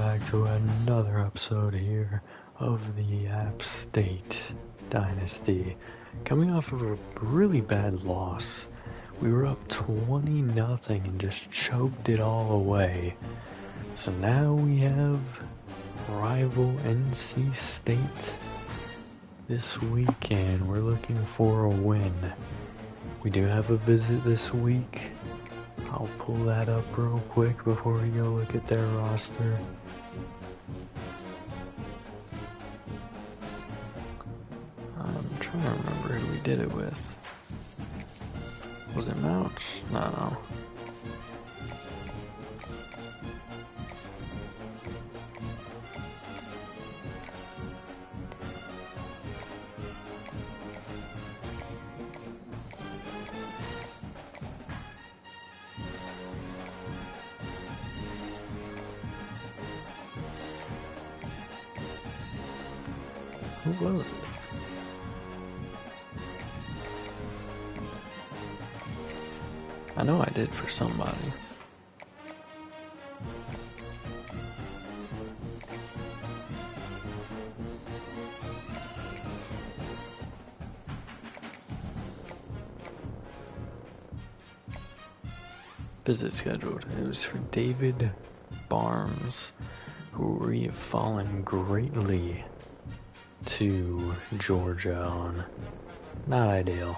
back to another episode here of the App State Dynasty. Coming off of a really bad loss. We were up 20-0 and just choked it all away. So now we have rival NC State this weekend. We're looking for a win. We do have a visit this week. I'll pull that up real quick before we go look at their roster. I'm trying to remember who we did it with. Was it Mouch? No. Who was it? I know I did for somebody. Visit scheduled. It was for David Barnes, who we have fallen greatly to Georgia on. Not ideal.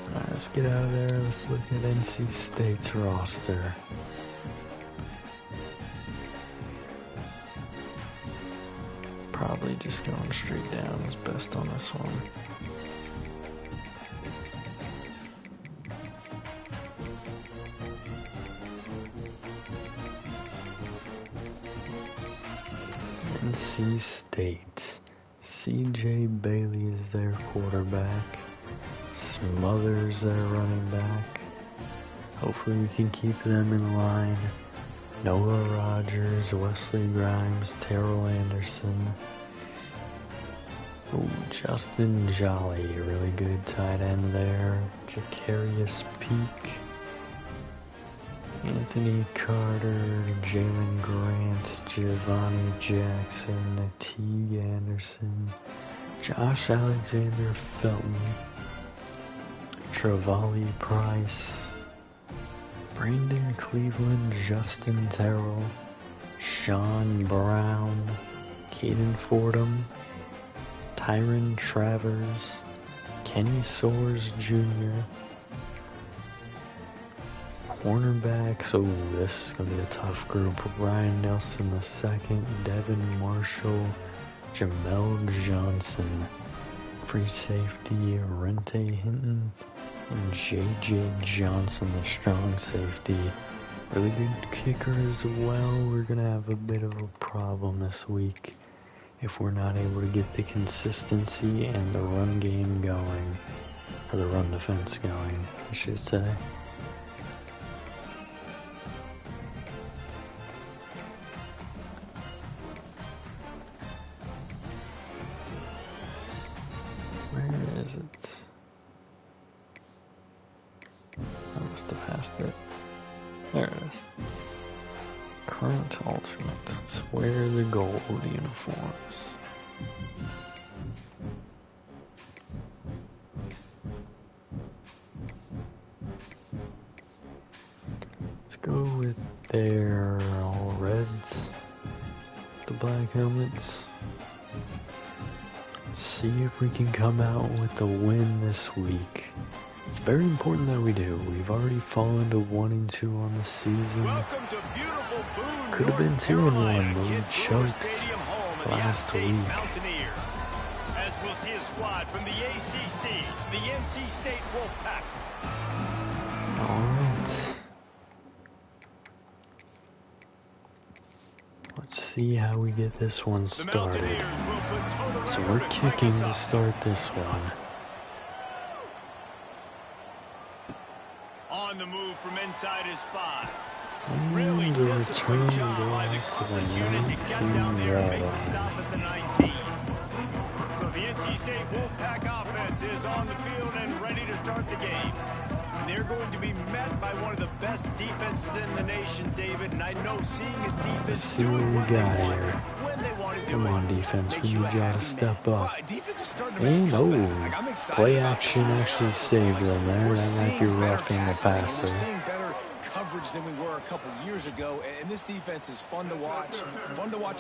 Alright, let's get out of there. Let's look at NC State's roster. Probably just going straight down is best on this one. NC State. CJ Bailey is their quarterback. Smothers their running back. Hopefully we can keep them in line. Noah Rogers, Wesley Grimes, Terrell Anderson. Ooh, Justin Jolly, a really good tight end there. Jacarius Peak. Anthony Carter, Jalen Grant, Giovanni Jackson, Teague Anderson, Josh Alexander Felton, Travali Price, Brandon Cleveland, Justin Terrell, Sean Brown, Caden Fordham, Tyron Travers, Kenny Soares Jr., cornerbacks. Oh, this is going to be a tough group. Ryan Nelson II, Devin Marshall, Jamel Johnson, free safety, Rente Hinton, and JJ Johnson, the strong safety. Really good kicker as well. We're going to have a bit of a problem this week if we're not able to get the consistency and the run game going, or the run defense going, I should say. Where is it? I must have passed it. There it is. Current alternates. Wear the gold uniforms. Let's go with their all reds. The black helmets. See if we can come out with a win this week. It's very important that we do. We've already fallen to 1-2 on the season. Could have been 2-1, but we choked last week. As we'll see a squad from the ACC, the NC State Wolfpack. Alright. Let's see how we get this one started. So we're kicking to start this one. On the move from inside his 5. Really the return back to the 19 yard. So the NC State Wolfpack offense is on the field and ready to start the game. And they're going to be met by one of the best defenses in the nation, David. And I know seeing a defense doing what they want when they want to do it. Come on, defense. We need y'all to step up. And, play action actually saved them there. That might be roughing the passer. Than we were a couple years ago, and this defense is fun to watch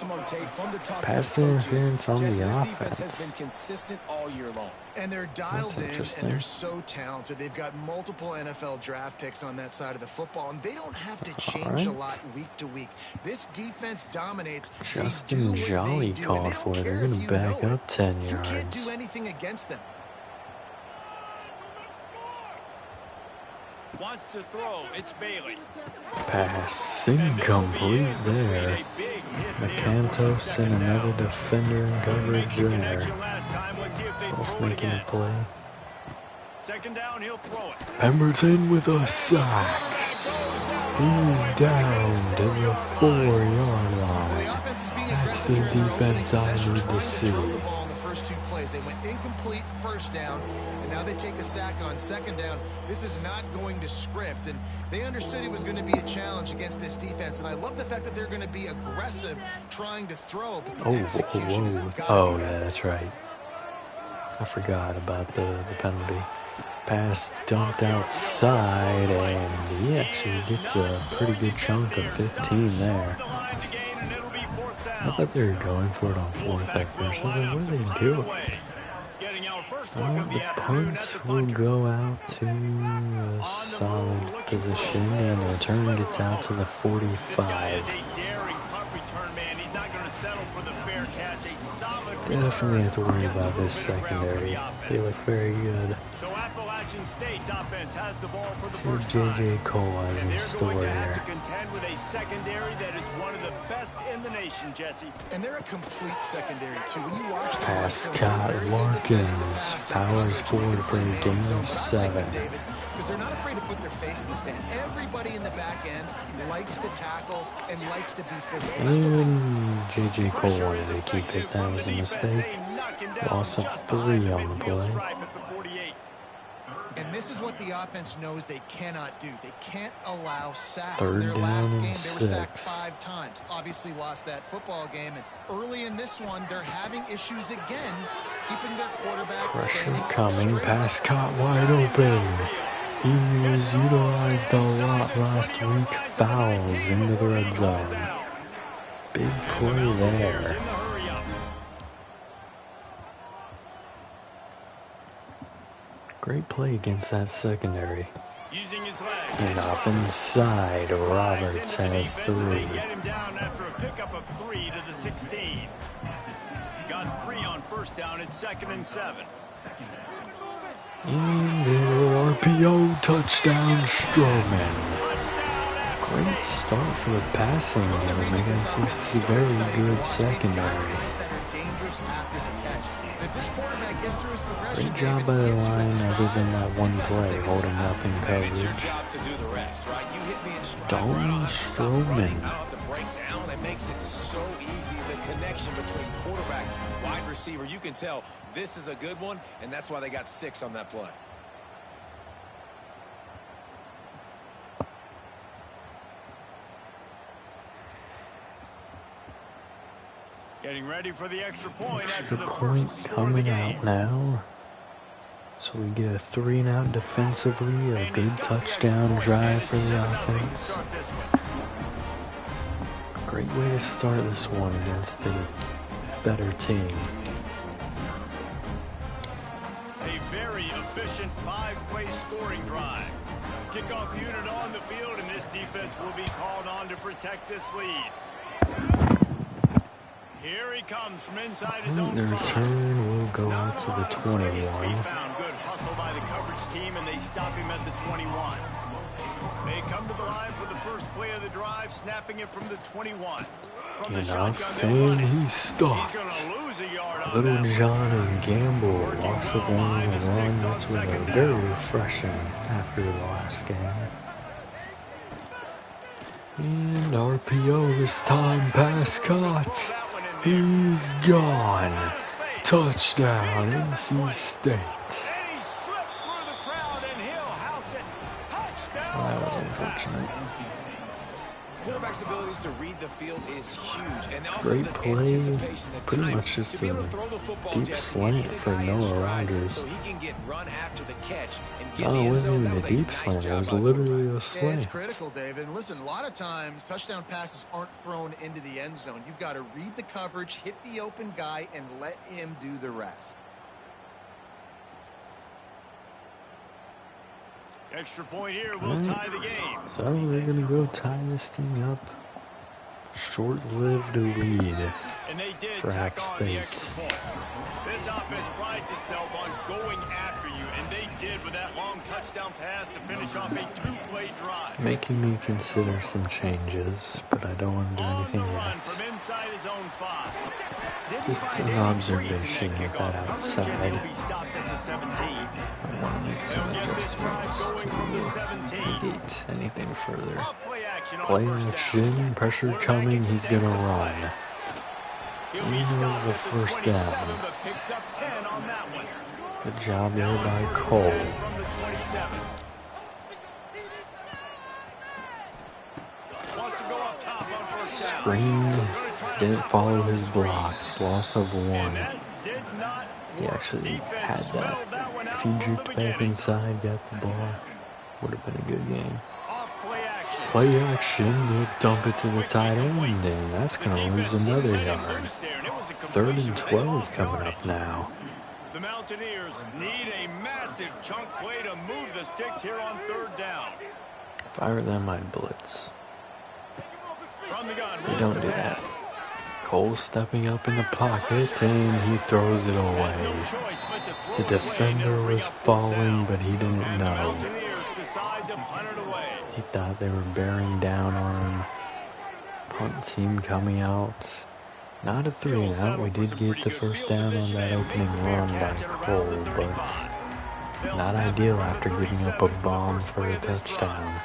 them on tape, fun to talk pass interference on the offense. Defense has been consistent all year long. And they're dialed in, and they're so talented. They've got multiple NFL draft picks on that side of the football, and they don't have to change a lot week to week. This defense dominates. Justin Jolly called for it. They're going to back up 10 yards. You can't do anything against them. Wants to throw. It's Bailey. Pass incomplete there. McCantos and another defender in coverage there. Both making a play. Second down, he'll throw it. Pemberton with a sack. He's down to the 4-yard line. That's the defense I need to see. Two plays. They went incomplete first down, and now they take a sack on second down. This is not going to script, and they understood it was going to be a challenge against this defense, and I love the fact that they're going to be aggressive trying to throw. Oh, yeah, that's right. I forgot about the penalty. Pass dumped outside, and he actually gets a pretty good chunk of 15 there. I thought they were going for it on 4th at first. I was like, what are they doing? The punt will go out to a solid position, and the return gets out to the 45. Definitely have to worry about this secondary. They look very good. State's offense has the ball for the See first J.J. Cole has in they're store going to have here. to contend with a secondary that is one of the best in the nation, Jesse. And they're a complete secondary, too. When you watch Pascal Larkins powers forward for a gain of 7. Because they're not afraid to put their face in the fan. Everybody in the back end likes to tackle and likes to be physical. And J.J. Cole wanted to keep it. That was a mistake. Loss of 3 on the play. And this is what the offense knows they cannot do. They can't allow sacks. 3rd Their down last and game, they were 6. sacked 5 times. Obviously lost that football game. And early in this one, they're having issues again, keeping their quarterback Pressure coming. Pass caught wide open. He was utilized a lot last week. Fouls into the red zone. Big play there. Great play against that secondary. And up inside, Roberts has 3. Get him down after a pickup of 3 to the 16. Got 3 on first down at 2nd and 7. In there, RPO touchdown, Strowman. Great start for the passing game against this very good secondary. Great job by the line, other than that one play, holding up in coverage. Dawn Strowman. It makes it so easy, the connection between quarterback, wide receiver. You can tell this is a good one, and that's why they got 6 on that play. Getting ready for the extra point after The the point first score of the coming game. out now. So we get a 3-and-out defensively, a good touchdown drive for the offense. Great way to start this one against a better team. A very efficient 5-play scoring drive. Kickoff unit on the field, and this defense will be called on to protect this lead. Here he comes from inside his own The 5. return will go out to the 21. Good hustle by the coverage team, and they stop him at the 21. They come to the line for the first play of the drive, snapping it from the 21. From the Enough, and he's stopped. He's gonna lose a yard on Little that. John and Gamble, loss of only a run. That's very refreshing after the last game. And RPO this time, pass caught. He's gone. Touchdown, NC State. And he slipped through the crowd, and he'll house it unfortunate. Quarterback's abilities to read the field is huge, and also Great the play, anticipation, the pretty time much to just be a able to throw the football deep just slant hit the for guy in Noah stride Rodgers. so he can get run after the catch and get No, in it the end wasn't zone. even That a was a deep nice slant. It job was by the literally quarterback. a Yeah, it's slant. critical, David. And listen, a lot of times touchdown passes aren't thrown into the end zone. You've got to read the coverage, hit the open guy, and let him do the rest. Extra point here will tie the game. So we're going to go tie this thing up. Short-lived lead And they did for tack App on the State. extra point. This offense prides itself on going after you, and they did with that long touchdown pass to finish off a two-play drive. Making me consider some changes, but I don't want to do On the anything run yet. from inside his own 5. Didn't Just find an any observation crease in of that that kickoff coverage, and outside. he'll be stopped at the 17. I want to make some They'll get this drive adjustments going from the to 17. negate anything further. Off play action on Play first action, down. pressure Quarterback coming, he's extends gonna the run. play. He'll He be knows stopped the at the first 27, down. but picks up 10 on that one. Good job there Now by on first and Cole. 10 from the 27. Wants to go up top on first down. Screen Gonna try to didn't hop follow one on the his screen. blocks. Loss of And 1. that did not He work. actually Defense had that. smelled that one If out he from the juked back beginning. inside, got the ball, would have been a good game. Off play action. Play action, he'll dump it to the tight end, and that's The going to defense lose another let him yard. loose there, and it was a 3rd completion, and but they 12 lost coming yardage. up now. The Mountaineers need a massive chunk play to move the sticks here on 3rd down. If I were them, I'd blitz. From the gun, They rolls don't the do that. pass. Cole stepping up in the pocket, and he throws it Has away. no choice but to throw The it away, and defender it'll bring was up 4th falling, down. but he didn't And the know. Mountaineers decide to punt it away. He thought they were bearing down on him. Punt team coming out. Not a 3 and out. We did get the first down on that opening run by Cole, but not ideal after giving up a bomb for a touchdown.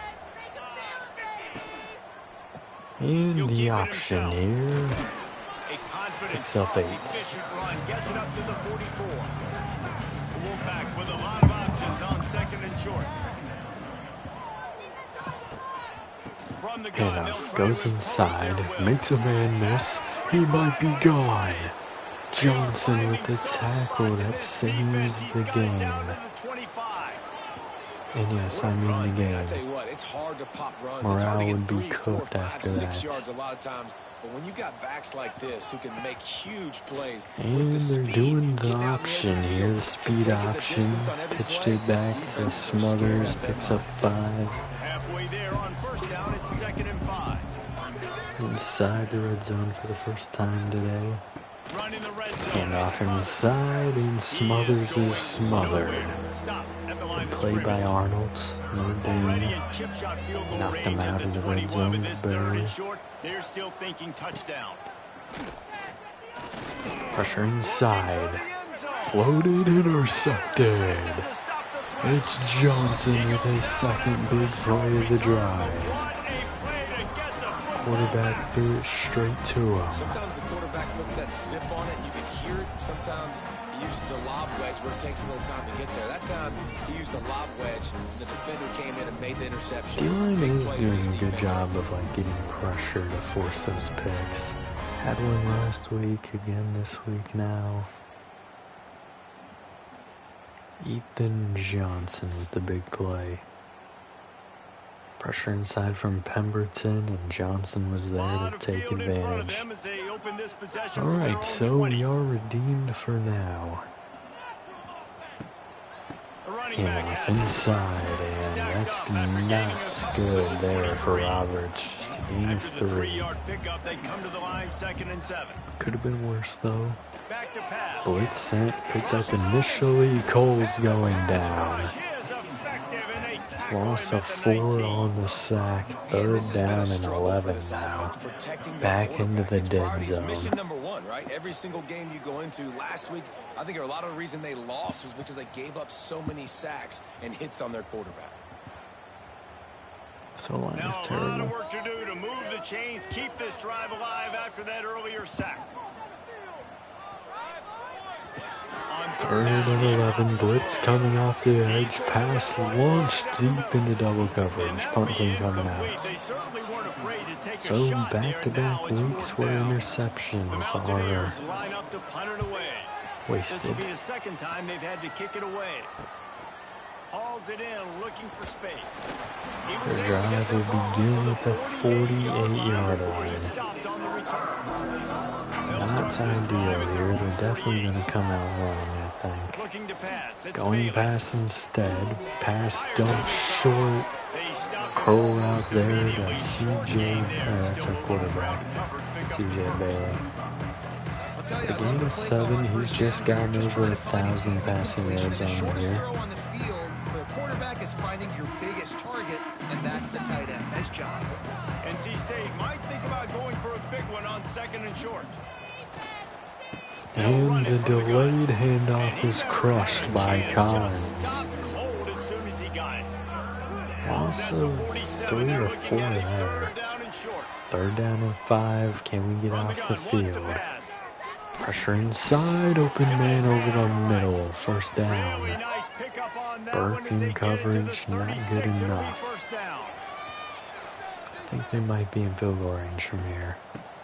And the option here A confident, picks up 8. efficient run gets it up to the 44. The Wolfpack with a lot of options on 2nd and short. From the gun, they'll Handoff try goes to impose inside, their will. makes a man miss. He might be gone. Johnson with the tackle that saves the game. And yes, I mean the I game. tell you what, it's hard to pop runs. Morale it's hard to get would be 3, 4, cooked 5, after 6 that. yards a lot of times. But when you got backs like this who can make huge plays And with the they're speed, doing the getting out in option open here, field, the speed taking the option. distance on every Pitched play, it back to defenses are scared Smothers, of them picks up 5. Halfway there on first down, it's 2nd and 5. Inside the red zone for the first time today. Running the red zone. Handoff inside, and Smothers is smothered. Stop at the line Good of play by scrimmage. Arnold. No Already doom. in chip shot field goal Knocked him range out at of the the red 21 zone, with this 3rd barely. and short. They're still thinking touchdown. Pressure inside. Floated, intercepted. It's Johnson with his 2nd big play of the drive. Quarterback threw it straight to him. Sometimes the quarterback puts that zip on it, and you can hear it. Sometimes he uses the lob wedge where it takes a little time to get there. That time, he used the lob wedge, and the defender came in and made the interception. D-line Big is play for doing these a good defenses. job of getting pressure to force those picks. Had one last week, again this week now. Ethan Johnson with the big play. Pressure inside from Pemberton, and Johnson was there to take advantage. Alright, so we are redeemed for now. Handoff inside, and that's not good there for Roberts. Just a gain of 3. Could have been worse though. Blitz sent, picked up initially. Cole's going down. Loss of 4 on the sack. 3rd down and 11 now. Back into the dead zone. Mission number 1, right? Every single game you go into. Last week, I think a lot of the reason they lost was because they gave up so many sacks and hits on their quarterback. So line is Now a lot of terrible. work to do to move the chains, keep this drive alive after that earlier sack. On Third and 11, blitz coming off the edge, pass launched deep into double coverage, punt team coming out. So back-to-back weeks where interceptions are wasted. This will be the second time they've had to kick it away. Hauls it in, looking for space. The drive will begin at the 48-yard line. Not ideal here. They're definitely going to come out running, I think. Going pass instead. Pass dump short. Curl out there to CJ. That's our quarterback. CJ Bailey. The game is 7. He's just gotten over 1,000 passing yards on the year. The quarterback is finding your biggest target, and that's the tight end. Nice job. NC State might think about going for a big one on 2nd and short. And the delayed handoff is crushed by Collins. Loss of 3 or 4 there. 3rd down and 5. Can we get off the field? Pressure inside. Open man over the middle. 1st down. Burke in coverage. Not good enough. I think they might be in field goal range from here.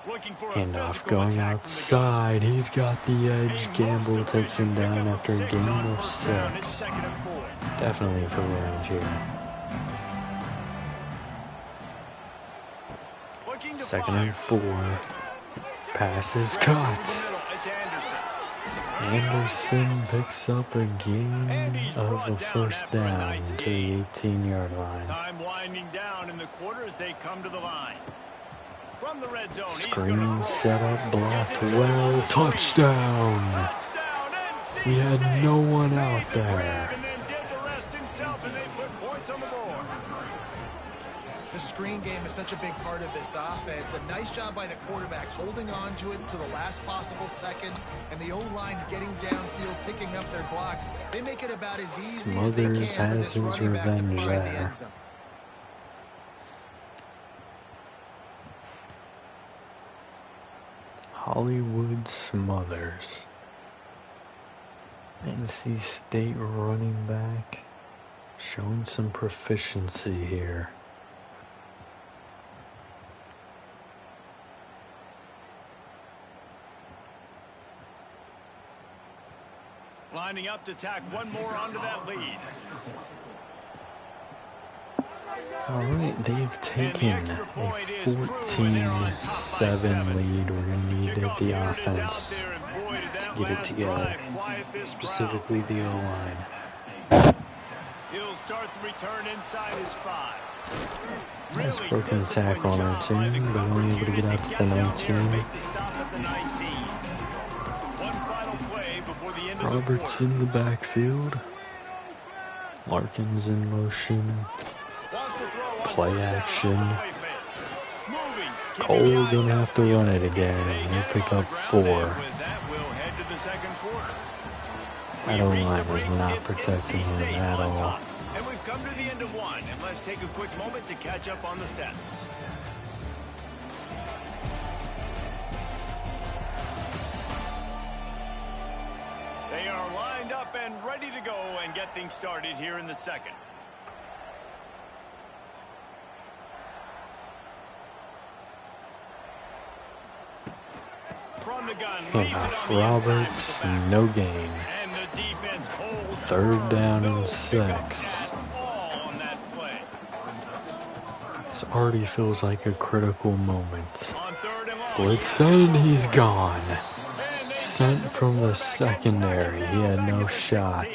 Handoff going outside. He's got the edge. Gamble takes him down after a game of 6. Definitely in field goal range here. 2nd and 4. Pass is caught. Anderson picks up a gain of a 1st down to the 18-yard line. Time winding down in the quarter as they come to the line. From the red zone, screen set up, blocked well, touchdown. We had no one out there. And then did the rest himself, and they put points on the board. The screen game is such a big part of this offense. A nice job by the quarterback holding on to it to the last possible second, and the O-line getting downfield, picking up their blocks. They make it about as easy as they can for this running back to find the end zone. Hollywood Smothers. NC State running back showing some proficiency here. Lining up to tack one more onto that lead. Alright, they've taken a 14-7 lead. We're going to need the offense to get it together, specifically the O-line. He'll start the return inside his 5. Nice broken tackle on our team, but only able to get out to the 19. Roberts in the backfield. Larkins in motion. Play action. Cole gonna have to run it again, and he'll pick up 4. That O-line was not protecting him at all. And we've come to the end of 1, and let's take a quick moment to catch up on the stats. They are lined up and ready to go and get things started here in the 2nd. From the gun, Roberts, no gain. 3rd down and 6. This already feels like a critical moment. Blitz in, he's gone. Sent from the secondary. He had no shot.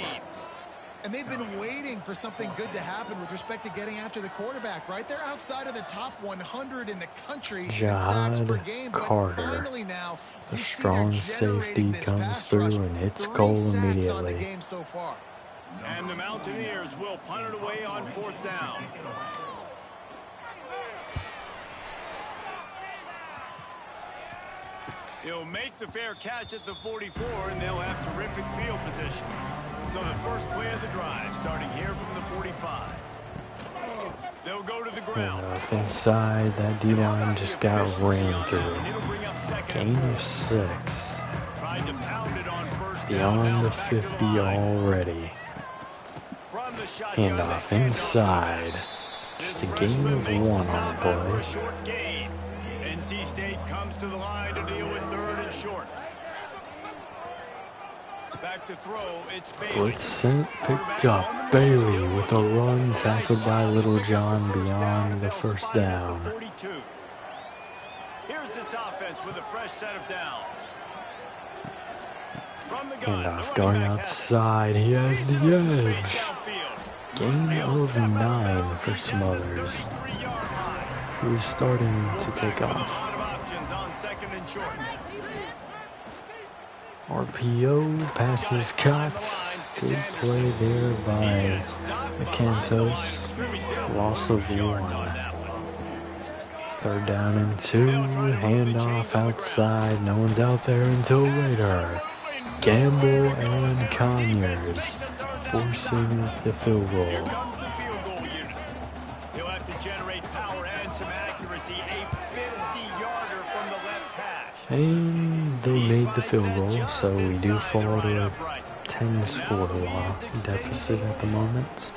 And they've been waiting for something good to happen with respect to getting after the quarterback, right? They're outside of the top 100 in the country in sacks per game. Carter. But finally now, a strong safety comes through and hits Cole immediately. So far. And the Mountaineers will punt it away on 4th down. He'll make the fair catch at the 44, and they'll have terrific field position. So the first play of the drive, starting here from the 45. They'll go to the ground. Inside, that D-line just got ran through. Gain of 6. Tried to pound it on 1st beyond the 50 already. Handoff inside. Just a game of one on the play. NC State comes to the line to deal with 3rd and short. Back to throw, it's Bailey. Blitz sent, picked up. Bailey with a run, tackled by Little John beyond the first down. Here's this offense with a fresh set of downs. Handoff going outside. He has the edge. Gain of 9 for Smothers, who's starting to take off. RPO, passes cut. Good play there by McCantos. Loss of 1. 3rd down and 2. Handoff outside. No one's out there until later. Gamble and Conyers forcing the field goal. Here comes the field goal unit. He'll have to generate power and some accuracy. A 50-yarder from the left hash. And they made the field goal, so we do fall to a 10-score deficit at the moment.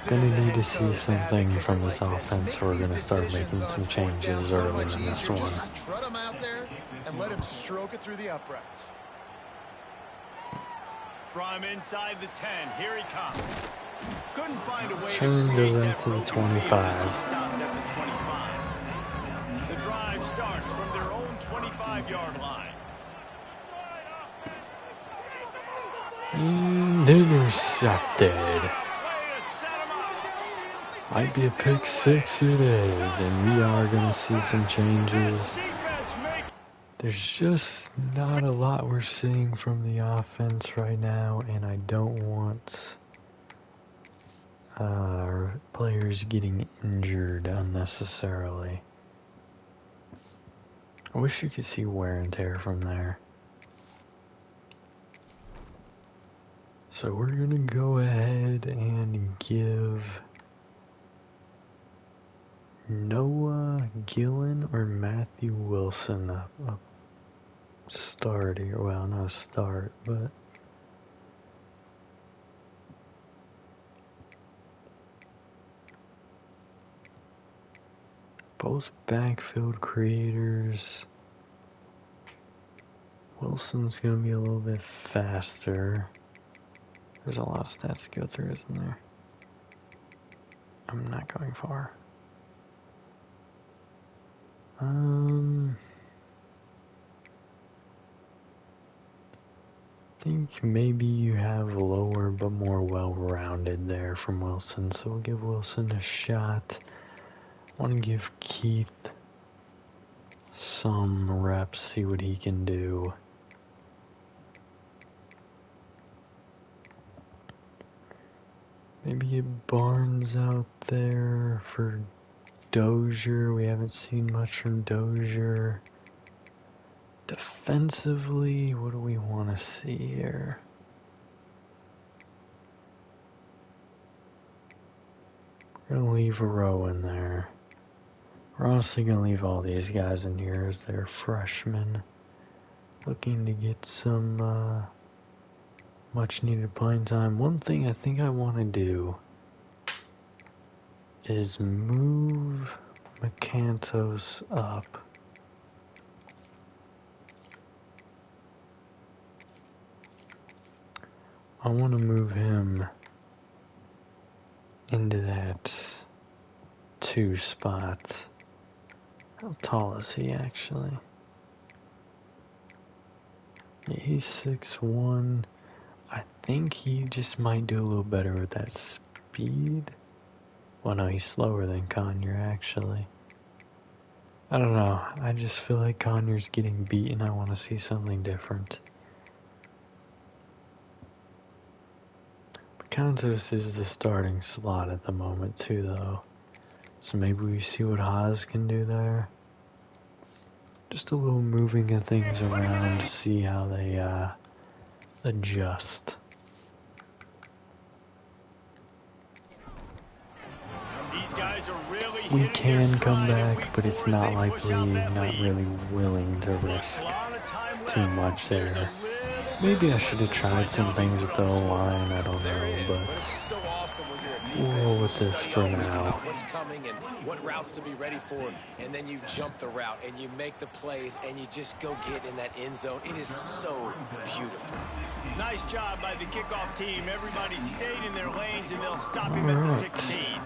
Gonna need to see something from this offense, or we're gonna start making some changes early in this one. Trot him out there and let him stroke it through the uprights. From inside the 10, here he comes. Couldn't find a way Turn to goes create into the that 25. he stopped at the 25. The drive starts from their own 25-yard line. And intercepted. Might be a pick 6, it is, and we are going to see some changes. There's just not a lot we're seeing from the offense right now, and I don't want players getting injured unnecessarily. I wish you could see wear and tear from there. So we're going to go ahead and give Noah Gillen or Matthew Wilson a start here. Well, not a start, but both backfield creators. Wilson's going to be a little bit faster. There's a lot of stats to go through, isn't there? I'm not going far. I think maybe you have lower but more well-rounded there from Wilson, so we'll give Wilson a shot. I want to give Keith some reps, see what he can do. Maybe get Barnes out there for Dozier. We haven't seen much from Dozier. Defensively, what do we want to see here? We're going to leave a row in there. We're honestly going to leave all these guys in here as they're freshmen. Looking to get some much needed playing time. One thing I think I want to do is move McCantos up. I want to move him into that 2 spot. How tall is he actually? Yeah, he's 6'1". I think he just might do a little better with that speed. Well, no, he's slower than Conyer actually. I don't know. I just feel like Conyer's getting beat and I want to see something different. Kantos is the starting slot at the moment too, though. So maybe we see what Haas can do there. Just a little moving of things around to see how they adjust. These guys are really We can come back, but it's not likely, not really willing to risk too much there. Maybe I should have tried some things with the line, I don't know, but we'll roll with this for now. What's coming and what routes to be ready for, and then you jump the route and you make the plays and you just go get in that end zone. It is so beautiful. Nice job by the kickoff team. Everybody stayed in their lanes and they'll stop him at the 16.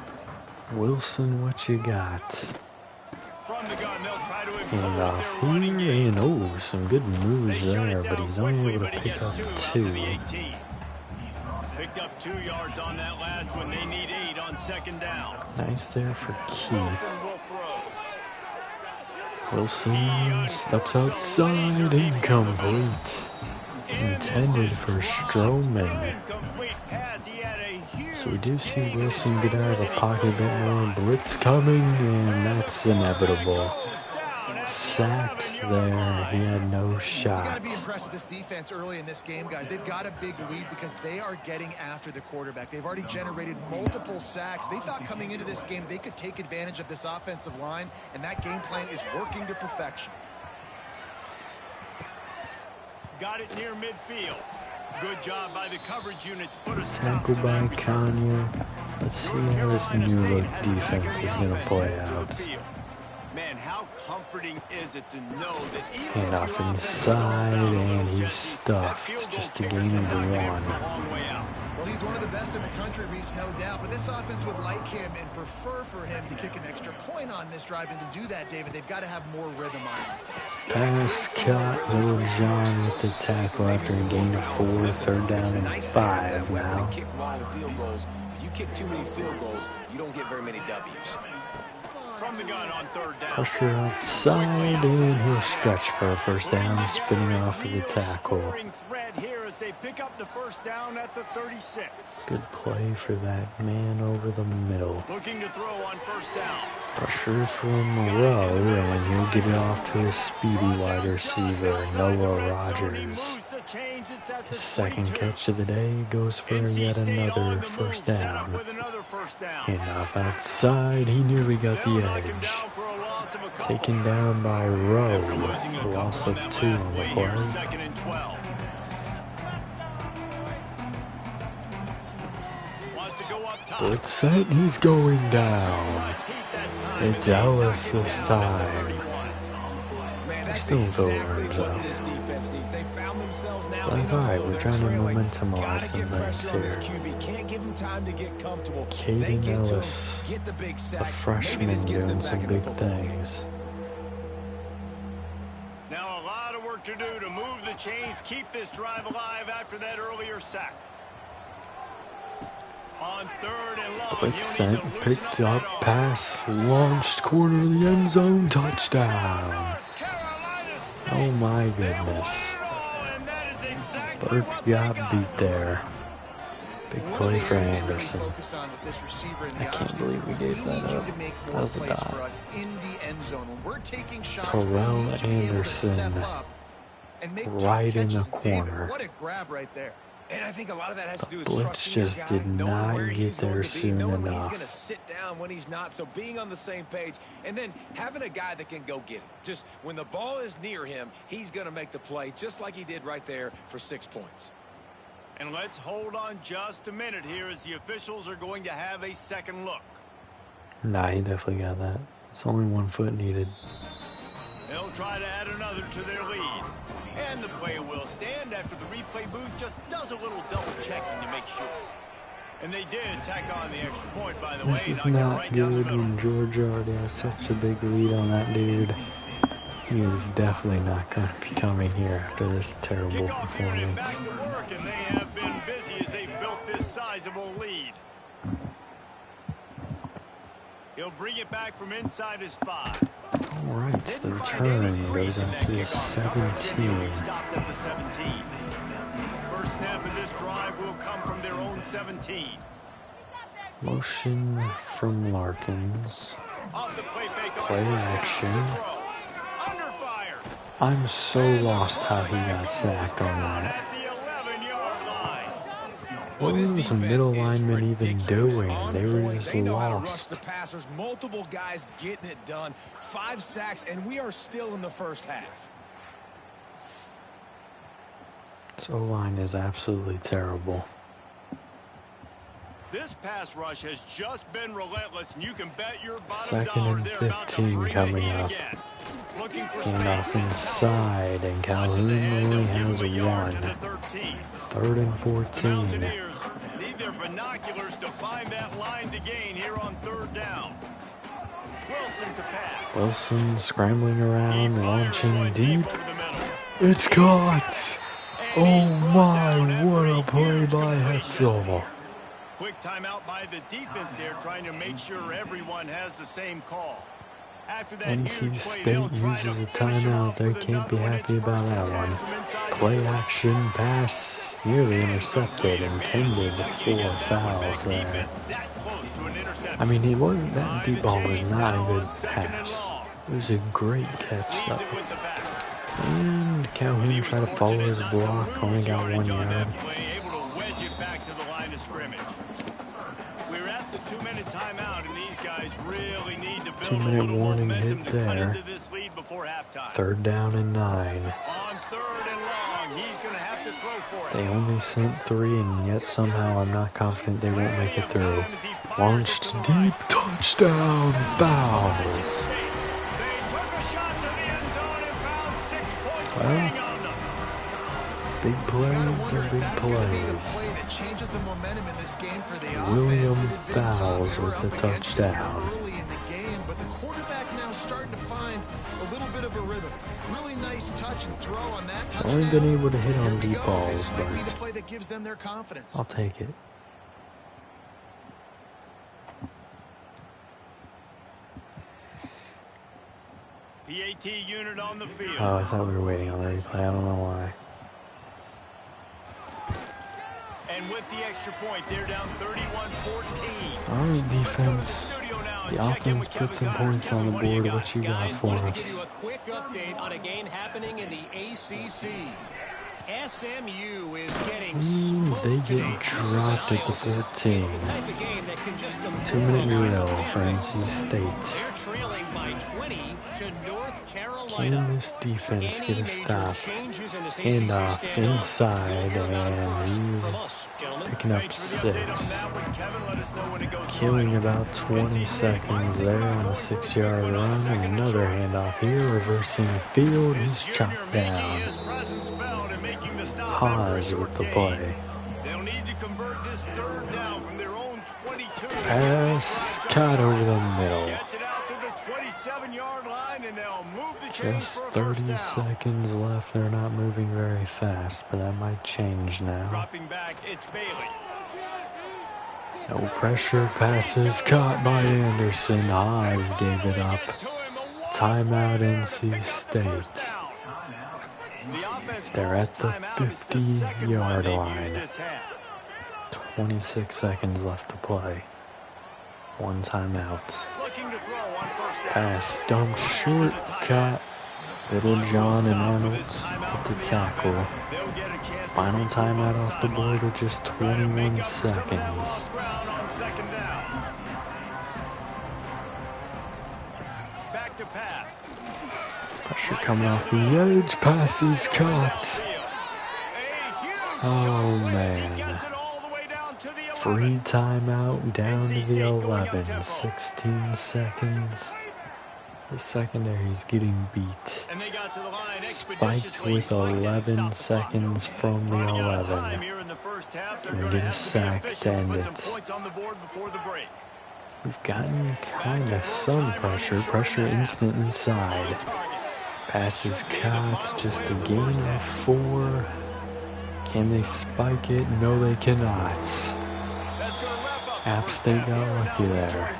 Wilson, what you got? From the gun, they'll try to And off here, and oh, some good moves there, but he's only able to pick up 2. Picked up 2 yards on that last one. They need 8 on second down. Nice there for Keith. Wilson steps outside, incomplete. Intended for Strowman. So we do see Wilson get out of the pocket a bit more. Blitz coming, and that's inevitable. Sacked there. He had no shot. You got to be impressed with this defense early in this game, guys. They've got a big lead because they are getting after the quarterback. They've already generated multiple sacks. They thought coming into this game they could take advantage of this offensive line, and that game plan is working to perfection. Got it near midfield. Good job by the coverage unit to put a tackle by Kanye. Let's see how this new look defense is going to play out. Man, how comforting is it to know that even and off inside, and he's stuffed just to gain number 1. Well, he's one of the best in the country, Reese, no doubt. But this offense would like him and prefer for him to kick an extra point on this drive. And to do that, David, they've got to have more rhythm on offense. Pass cut, Little John with the tackle after a gain of 4, 3rd down and 5 now. Kick long field goals. You kick too many field goals, you don't get very many W's. From the gun on 3rd down. Pressure outside, and he'll stretch for a 1st down, spinning off of the tackle. Here as they pick up the 1st down at the 36. Good play for that man over the middle. Looking to throw on 1st down. Pressure from Rowe, and he'll get it off to his speedy wide receiver, Noah Rogers. His 2nd catch of the day goes for yet another 1st down. And off outside, he nearly got the edge. Taken down by Rowe, a loss of 2 on the play. Blitz set, he's going down. It's Ellis this time. Still Phillips up. That's alright, we're trying to momentumize some things here. Caden Ellis, a freshman, doing some big things. Now a lot of work to do to move the chains, keep this drive alive after that earlier sack. On 3rd and long, Blitz sent, picked up, pass, launched, corner of the end zone, touchdown. Oh my goodness. Burke got beat there. Big play for Anderson. I can't believe we gave that up. That was a dot. Terrell Anderson right in the corner. What a grab right there. And I think a lot of that has to do with Blitz just did not get there soon enough. When he's going to sit down, when he's not. So being on the same page and then having a guy that can go get it. Just when the ball is near him, he's going to make the play just like he did right there for 6 points. And let's hold on just a minute here as the officials are going to have a second look. Nah, he definitely got that. It's only 1 foot needed. They'll try to add another to their lead. And the play will stand after the replay booth just does a little double checking to make sure. And they did tack on the extra point, by the way. This is not good when Georgia already has such a big lead on that dude. He is definitely not going to be coming here after this terrible performance. Back to work, and they have been busy as they built this sizable lead. He'll bring it back from inside his 5. All right, the return goes out to the 17. Stopped at the 17. First snap of this drive will come from their own 17. Motion from Larkins. Play action. I'm so lost how he got sacked on that. What was the middle lineman even doing? They were just lost. The passers, multiple guys getting it done. 5 sacks, and we are still in the first half. This O-line is absolutely terrible. This pass rush has just been relentless, and you can bet your bottom Second dollar and they're about to 15 bring coming the heat up. again. Looking for Hand off space. inside, and Calhoun only has one. 3rd and 14. Mountaineers need their binoculars to find that line to gain here on 3rd down. Wilson to pass. Wilson scrambling around, launching deep. Over the middle. It's caught! Oh my, what a play by Hetzel. Quick timeout by the defense there, trying to make sure everyone has the same call. After that NC huge play, State they'll try to uses a finish it timeout. off They with can't be another one. happy It's about first that and 10 one. from inside Play the 10. action pass, nearly intercepted, intended for fouls there. I mean, it wasn't, that deep ball was not a good pass. It was a great catch though. And Calhoun tried to follow his block, only got 1 yard. Able to wedge it back to the line of scrimmage. We're at the 2-minute timeout, and these guys really need to build 2-minute warning momentum hit to cut there. into this lead before halftime. 3rd down and 9. On 3rd and long, he's going to have to throw for it. They only sent 3, and yet somehow I'm not confident they won't make it through. Launched deep, touchdown, Bows. Well, big plays and big plays. William Bowles with the touchdown. Early in the game, but the quarterback now starting to find a little bit of a rhythm. Really nice touch and throw on that touchdown. Only been able to hit on deep balls, This might be the but play that gives them their confidence. I'll take it. PAT unit on the field. Oh, I thought we were waiting on the replay. I don't know why. And with the extra point, they're down 31-14. All right, defense. The offense put some points on the board. What you got for Wanted to us? give you a quick update on a game happening in the ACC. SMU is getting They get dropped at the 14. 2-minute drill for NC State. They're trailing by 20 to North Carolina. Can this defense get a stop? Handoff inside, and he's picking up 6. Killing about 20 seconds there on a 6-yard run. And another handoff here, reversing field. He's chopped down. Haas with the play. They'll need to convert this 3rd down from their own 22. Pass caught over the middle. Gets it out to the 27-yard line, and they'll move the chains Just for a first 30 down. seconds left. They're not moving very fast, but that might change now. Dropping back, it's Bailey. No pressure, passes caught by Anderson. Haas gave it up. Timeout NC State. They're at the 50-yard line. 26 seconds left to play. 1 timeout. Pass dumped short, caught. Little John and Arnold with the tackle. Final timeout off the board with just 21 seconds. Back to pass. Pressure coming off the edge. Pass is caught. Oh man. Free timeout down to the 11. 16 seconds. The secondary's getting beat. Spiked with 11 seconds from the 11. Can we get a sack to end it? We've gotten kind of some pressure. Pressure instant inside. Pass is caught. Just a gain of 4. Can they spike it? No, they cannot. App State got lucky there.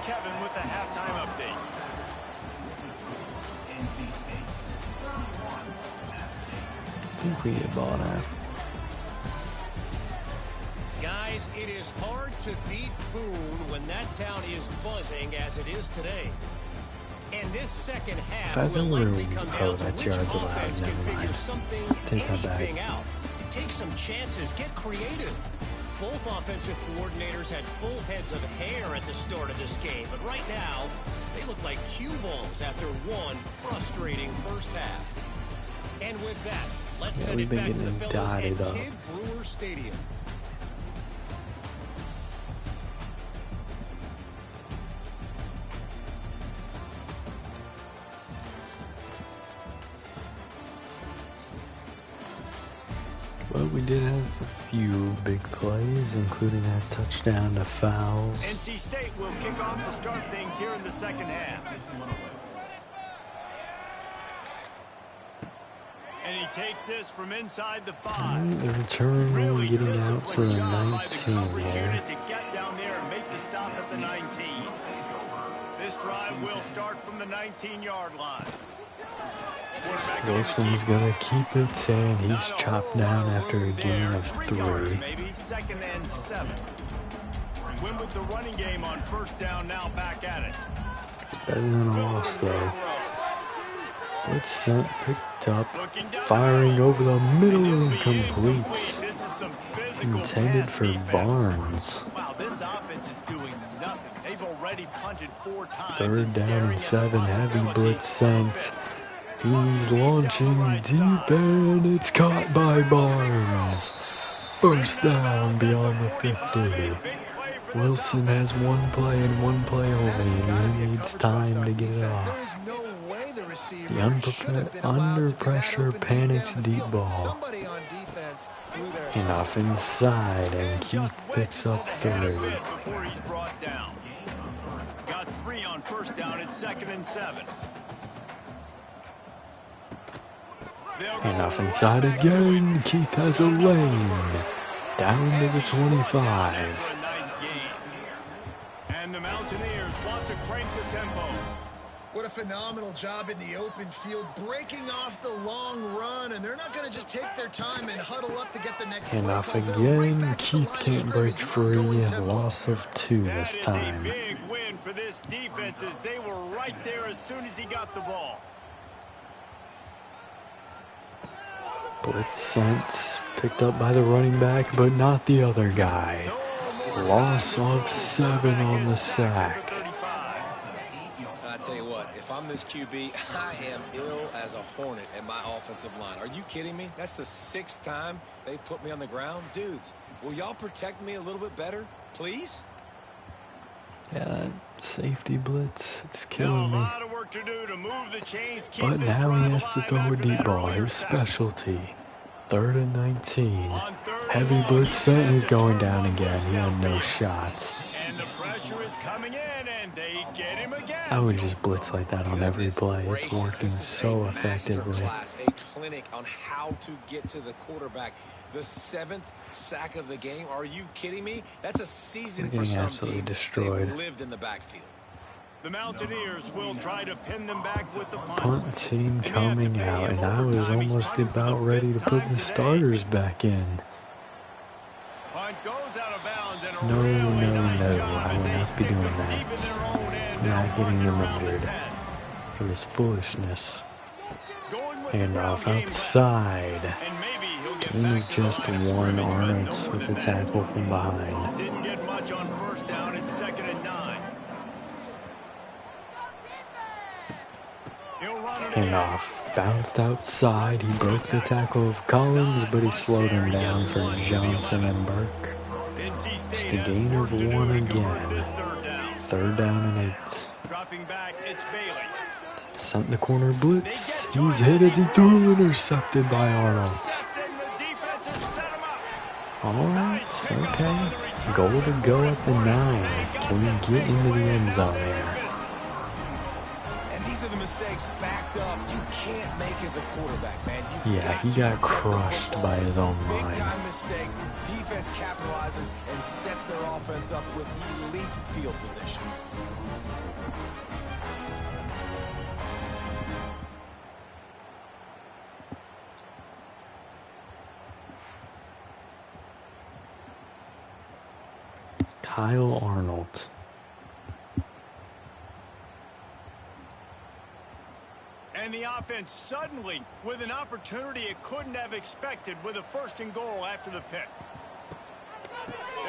I think we get ball now. Guys, it is hard to beat Boone when that town is buzzing as it is today. And this second half will likely come down to which offense can figure something, anything out. Take some chances, get creative. Both offensive coordinators had full heads of hair at the start of this game, but right now, they look like cue balls after one frustrating first half. And with that, Let's Yeah, send we've it been back to the getting fellas at dotted up. Kid Brewer Stadium. But we did have a few big plays, including that touchdown to Fowles. NC State will kick off to start things here in the second half. And he takes this from inside the 5. The return Really getting out to the disciplined job by the 19 coverage there. unit to get down there and make the stop at the 19. This drive will start from the 19-yard line. Wilson's gonna keep it, and he's chopped down after a gain of 3. Maybe 2nd and 7. Win with the running game on first down, now back at it. Better than a loss, though. Blitz sent, picked up, firing over the middle, incomplete. Intended for Barnes. Wow, this offense is doing nothing. They've already punted 4 times. 3rd down and 7, heavy blitz sent. He's launching deep, and it's caught by Barnes. First down beyond the 50. Wilson has one play and one play only, and he needs time to get it off. The under pressure panics deep ball. Enough inside, and Keith picks up 3. Before he's brought down. Got 3 on first down at 2nd and 7. Enough inside again. Keith has a lane. Down to the 25. And the Mountaineers want to crank the tempo. What a phenomenal job in the open field, breaking off the long run, and they're not going to just take their time and huddle up to get the next play Enough call. They're right again. back to the Keith line of can't break scrimmage, free. going tempo. Loss of 2 this That is time. a big win for this defense as they were right there as soon as he got the ball. Blitz sent, picked up by the running back, but not the other guy. Loss of 7 on the sack. I tell you what, if I'm this QB, I am ill as a hornet at my offensive line. Are you kidding me? That's the 6th time they put me on the ground. Dudes, will y'all protect me a little bit better, please? Yeah, that safety blitz, it's killing me. But now he has to throw a deep ball, his specialty. 3rd and 19. Heavy blitz sent, he's going down again. He had no shot. And the pressure is coming in, and they get him again. I would just blitz like that on every play. It's working so effectively. A clinic on how to get to the quarterback. The 7th sack of the game. Are you kidding me? That's a season for some absolutely teams. destroyed. They've lived in the backfield. The Mountaineers will try to pin them back with the Punt team coming out, and I was almost about ready to put the starters back in. Punt goes out of bounds, and a No, really no, nice no, job I as will they not be stick doing them that. deep in their own end, I'm now not getting close them around the injured 10. for this foolishness. Going with the And ground off game left. outside. And maybe he'll get Gain back of to the just line of 1. scrimmage, but Arnold's no more with a than that. tackle from behind. Didn't get much on first down. It's 2nd and 9. He'll run it And again. off. Bounced outside. He broke the tackle of Collins, but he slowed him down for Johnson and Burke. NC State Just a has gain work of to do 1 to convert again. this 3rd down. 3rd down and 8. Dropping back, it's Bailey. Sent the corner blitz. He's hit as he threw, intercepted by Arnold. Intercepting, the defense has set him up. Alright, okay. Goal to go at the 9. Can we get into the end zone here? And these are the mistakes backed up. You can't make as a quarterback, man. You've Yeah, got he to got protect the crushed football. by his own Big mind. time mistake. Defense capitalizes and sets their offense up with elite field position. Kyle Arnold. And the offense suddenly with an opportunity it couldn't have expected with a 1st and goal after the pick.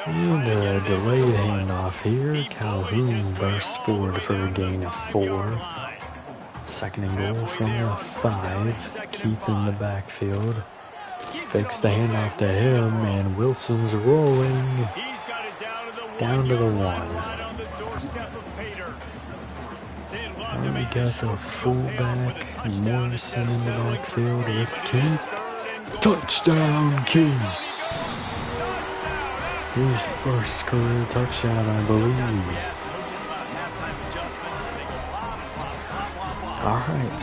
And a delayed handoff here. Calhoun bursts forward for a gain of 4. 2nd and goal from the 5. Keith in the backfield. Fakes the handoff to him, and Wilson's rolling down to the 1. And we got the fullback, Morrison in the backfield with Keith. Touchdown, Keith! His first career touchdown, I believe. Alright,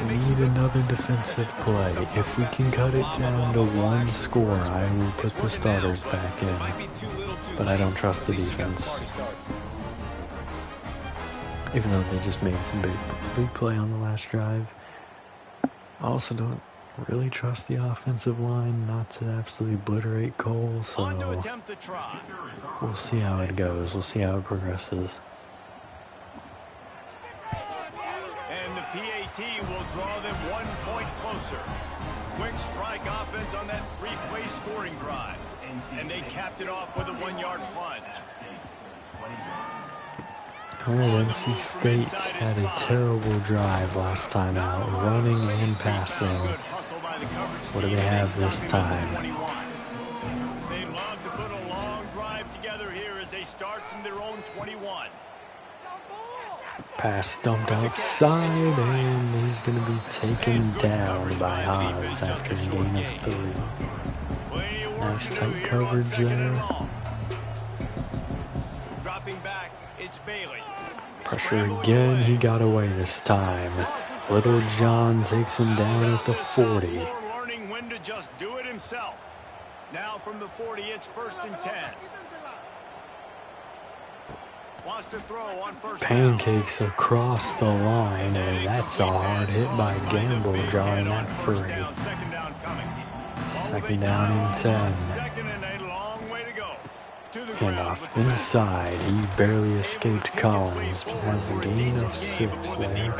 we need another defensive play. If we can cut it down to 1 score, I will put the starters back in. But I don't trust the defense. Even though they just made some big play on the last drive. I also don't really trust the offensive line not to absolutely obliterate Cole, so we'll see how it goes. We'll see how it progresses. And the PAT will draw them 1 point closer. Quick strike offense on that 3-play scoring drive. And they capped it off with a 1-yard plunge. Alright, NC State had a terrible drive last time out, running and passing. What do they have this time? They love to put a long drive together here as they start from their own 21. Pass dumped outside, and he's going to be taken down by Haas after a gain of 3. Nice tight coverage there. Dropping back, it's Bailey. Pressure again, he got away this time. Little John takes him down at the 40. Learning when to just do it himself. Now from the 40, it's 1st and 10. Wants to throw on first Pancakes across the line, and that's a hard hit by Gamble, drawing that free. Second down and 10. Handoff inside. He barely escaped Collins, but has a gain of 6 there.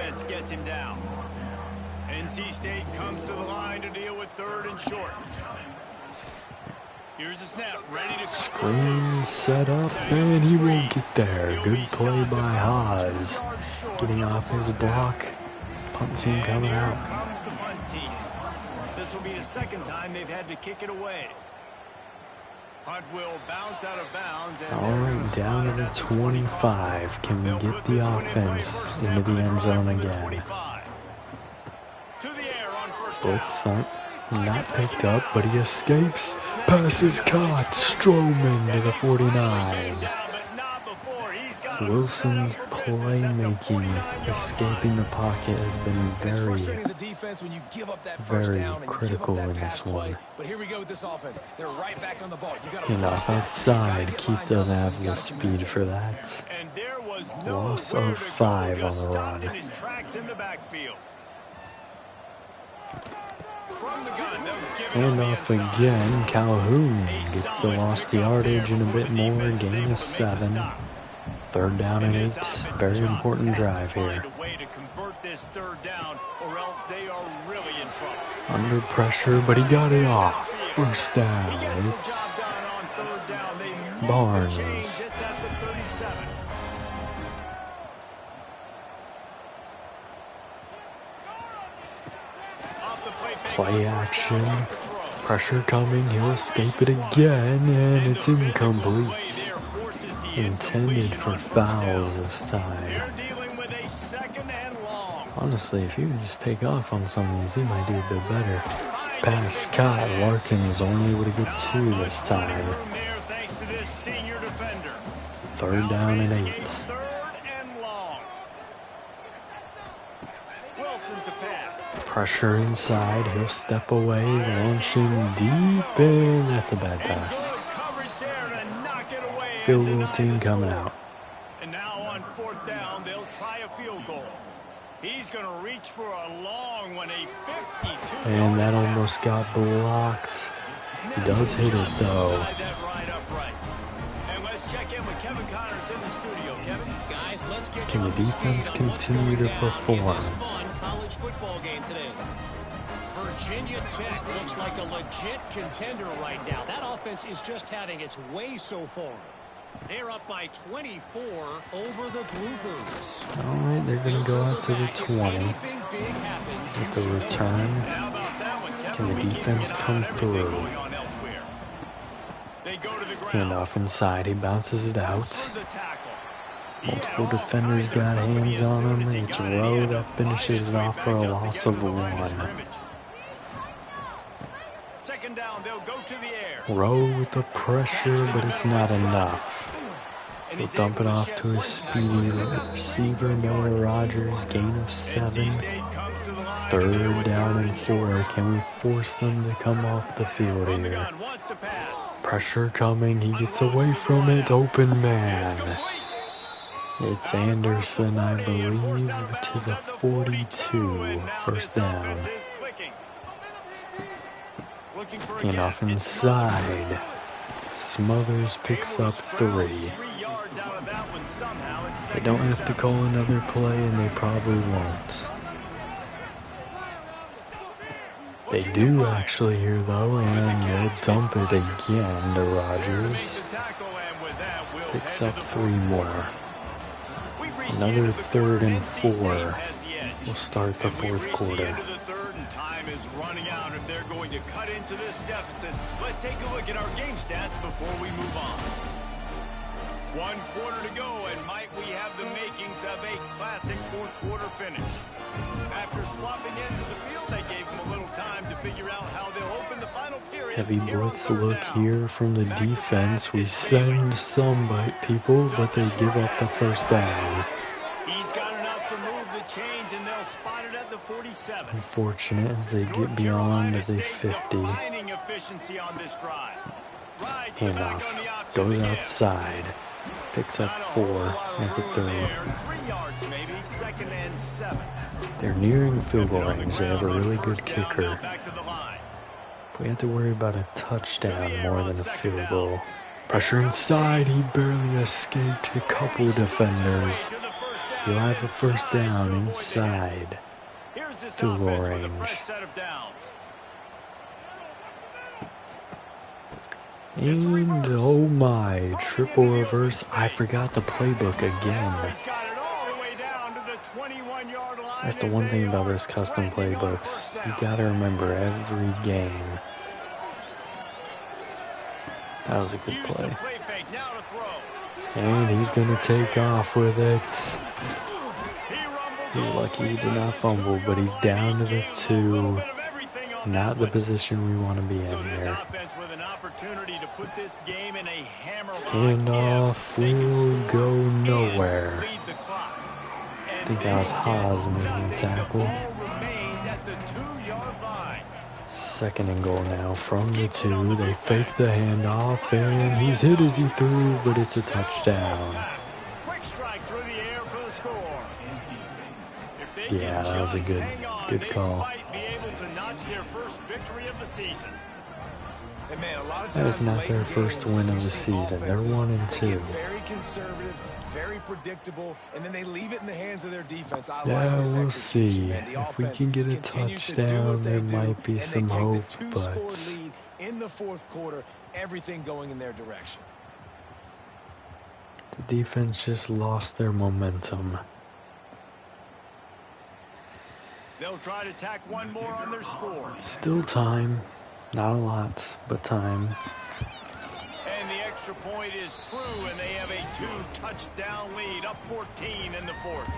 NC State comes to the line to deal with 3rd and short. Here's the snap, ready to screen set up, and he won't get there. Good play by Haas. Getting off his block. Punt team coming out. Comes the punt team. This will be the 2nd time they've had to kick it away. Punt will bounce out of bounds. Alright, down to the 25. Can we get the offense into the end zone again? Blitz stunt. Not picked up, but he escapes. Pass is caught. Strowman to the 49. Wilson's playmaking, escaping the pocket has been very critical in this one. And off outside, Keith doesn't have the speed for that. Loss of 5 on the run. And off again, Calhoun gets the lost yardage and a bit more, gain of 7. 3rd down and 8, very important drive here. Under pressure, but he got it off. 1st down, it's Barnes. Play action, pressure coming, he'll escape it again, and it's incomplete. Intended for fouls this time. Honestly, if you just take off on some of these, he might do a bit better. Pass caught, Larkin's only able to get 2 this time. 3rd down and 8. Pressure inside, he'll step away, launching deep, and that's a bad pass. Field goal team coming out. And now on 4th down, they'll try a field goal. He's going to reach for a long one, a 52. And that almost got blocked. He does hit it though. And let's check in with Kevin Connors in the studio. Kevin, guys, let's get can the defense continue to perform? College football game today. Virginia Tech looks like a legit contender right now. That offense is just having its way so far. They're up by 24 over the Bluebirds. All right, they're going to go out to the 20 with the return. how about that one, Kevin? Can the defense come through? Handoff inside. He bounces it out. Multiple defenders got hands on him. It's Rowe that finishes it off for a loss of 1. Rowe with the pressure, but it's not enough. He'll dump it off to his speedy receiver, Miller Rogers, gain of 7. 3rd down and 4. Can we force them to come off the field here? Pressure coming. He gets away from it. Open man. It's Anderson, I believe, to the 42. 1st down. And off inside. Smothers picks up 3. They don't have to call another play, and they probably won't. They do actually here, though, and they'll dump it again to Rogers. Picks up 3 more. Another 3rd and 4. We'll start the 4th quarter. Time is running out if they're going to cut into this deficit. Let's take a look at our game stats before we move on. 1 quarter to go, and might we have the makings of a classic 4th quarter finish. After swapping ends of the field, they gave them a little time to figure out how they'll open the final period. Heavy blitz look here from the defense. We send some people, but they give up the 1st down. He's got enough to move the chains, and they'll spot it at the 47. Unfortunate as they get beyond the 50. Handoff goes outside. Picks up 4 at the 3rd. They're nearing field goal range. They have a really good kicker. We have to worry about a touchdown more than a field goal. Pressure inside. He barely escaped a couple defenders. He'll have a 1st down inside field goal range. And oh my, triple reverse. I forgot the playbook again. That's the one thing about this custom playbooks. You gotta remember every game. That was a good play. And he's gonna take off with it. He's lucky he did not fumble, but he's down to the 2. Not the position we want to be in here. And off will go nowhere. I think that was Haas making the tackle. 2nd and goal now from the 2. They fake the handoff, and he's hit as he threw, but it's a touchdown. Yeah, that was a good call. That is not their first win of the season. They're 1-2. Very conservative, very predictable, and then they leave it in the hands of their defense. Yeah, we'll see. If we can get a touchdown, there might be some hope, but in the 4th quarter, everything going in their direction. The defense just lost their momentum. They'll try to tack 1 more on their score. Still time. Not a lot, but time. And the extra point is true, and they have a 2-touchdown lead, up 14 in the 4th.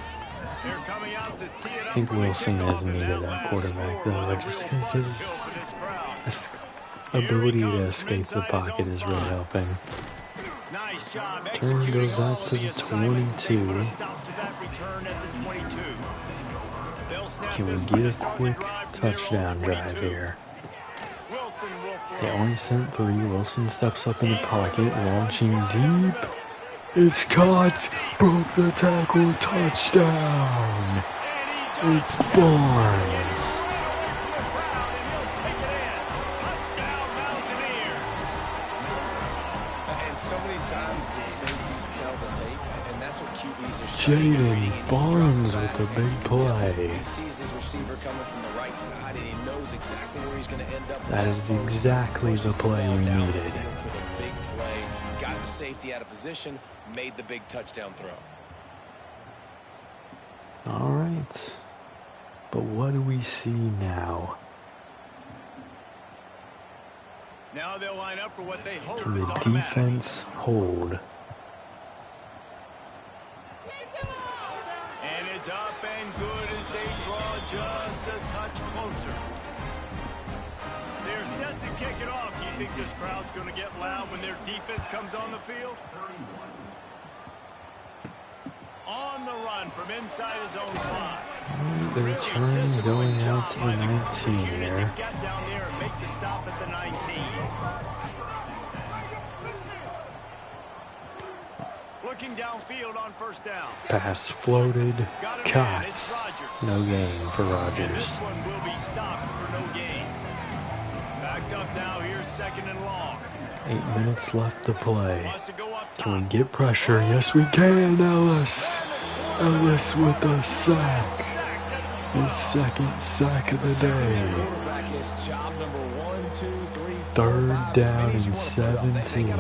They're coming out to tee it up. I think Wilson has needed that quarterback, though, just because his ability to escape the pocket is really helping. Turn goes out to the 22. Can we get a quick touchdown drive here? They only sent 3. Wilson steps up in the pocket, launching deep. It's caught. Broke the tackle. Touchdown. It's Barnes. And so many times the safeties tell the tape, and that's what QBs are. Jaden Barnes with a big play. He sees his receiver coming from the right side, and he knows exactly where he's going to end up. That is exactly the play we needed. For the big play, got the safety out of position, made the big touchdown throw. All right. But what do we see now? Now they'll line up for what they hope Can is the automatic. defense hold? And it's up and good as they draw just a touch closer. They're set to kick it off. You think this crowd's going to get loud when their defense comes on the field? On the run from inside his own 5. The return going out to the 19 there. Get down there and make the stop at the 19. Looking downfield on first down. Pass floated, caught. No gain for And Rodgers. this one will be stopped for no gain. Backed up now, here's 2nd and long. 8 minutes left to play. Wants to go up top. Can we get pressure? Yes, we can, Ellis. Ellis with a sack. His 2nd sack of the day. Third down and 17.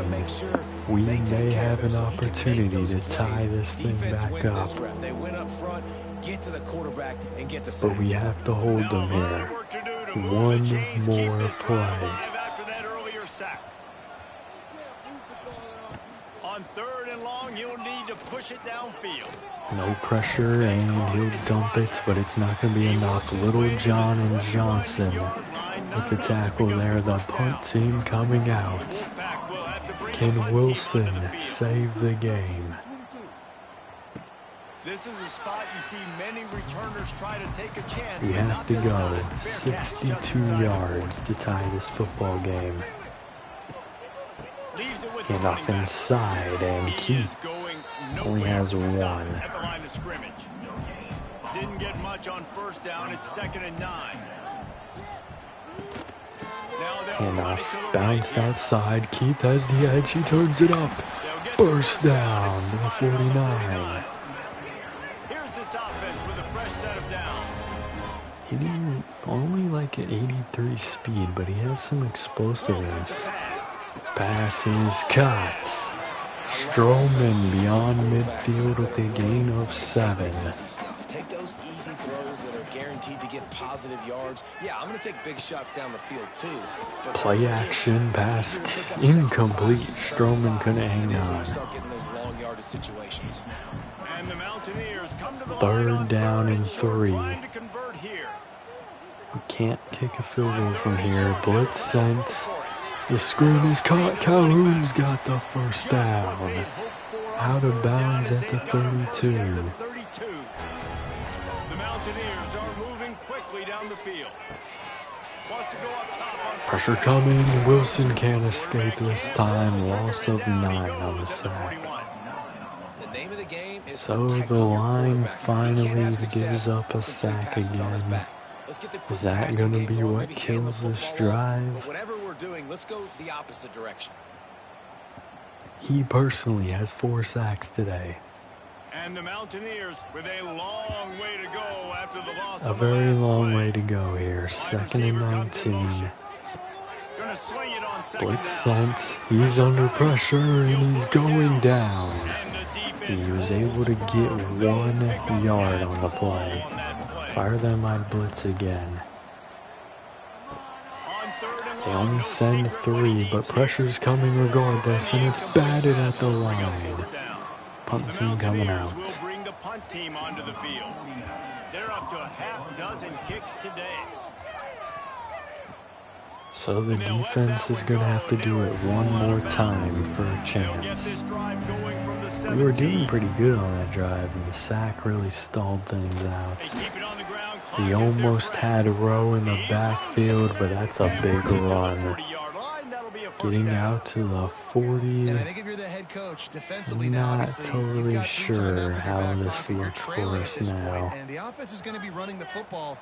We may have an opportunity to tie this thing back up. They went up front, get to the quarterback, and get the sack. But we have to hold them here. One more play. After that earlier sack. On 3rd and long, he'll need to push it downfield. No pressure, and he'll dump it, but it's not going to be enough. Little John and Johnson with the tackle there. The punt team coming out. Can Wilson save the game? This is a spot you see many returners try to take a chance. We have to go 62 yards to tie this football game. And off inside, and Keith only has 1. At the line of scrimmage. Didn't get much on first down. It's 2nd and 9. And off bounce outside. Keith has the edge. He turns it up. Burst down to the 49. Here's this offense with a fresh set of downs. He didn't only like at 83 speed, but he has some explosiveness. Passes, cuts. Strowman beyond midfield with a gain of 7. Take those easy throws that are guaranteed to get positive yards. Yeah, I'm going to take big shots down the field too. Play action, pass incomplete. Strowman couldn't hang on. And the Mountaineers come to the 3rd down and 3. trying to convert here. We can't kick a field goal from here. Blitz sent. The screen is caught. Calhoun's got the first down. Out of bounds at the 32. The Mountaineers are moving quickly down the field. Wants to go up top on Pressure coming. Wilson can't escape this time. Loss of 9 on the sack. The name of the game is So the line finally gives up a sack again. Is that going to be what kills this drive? Whatever we're doing, let's go the opposite direction. He personally has 4 sacks today. And the Mountaineers with a long way to go after the loss. A very long way to go here. 2nd and 19. Gonna swing it on 2nd Blitz down. sent. He's under pressure and he's going down. And the defense He was able to get 1 yard on the play. Fire them on blitz again. They only send 3, but pressure's coming regardless, and it's batted at the line. Punt team coming out. Will bring the punt team onto the field. They're up to a half-dozen kicks today. So the defense is going to have to do it one more time for a chance. We were doing pretty good on that drive, and the sack really stalled things out. We almost had a row in the backfield, but that's a big run. Getting out to the 40. And I think if you're the head coach, defensively I'm now, not obviously, totally you've got 3 sure timeouts how in the this back pocket. You're looks for trailing us at this now. point, and the offense is going to be running the football,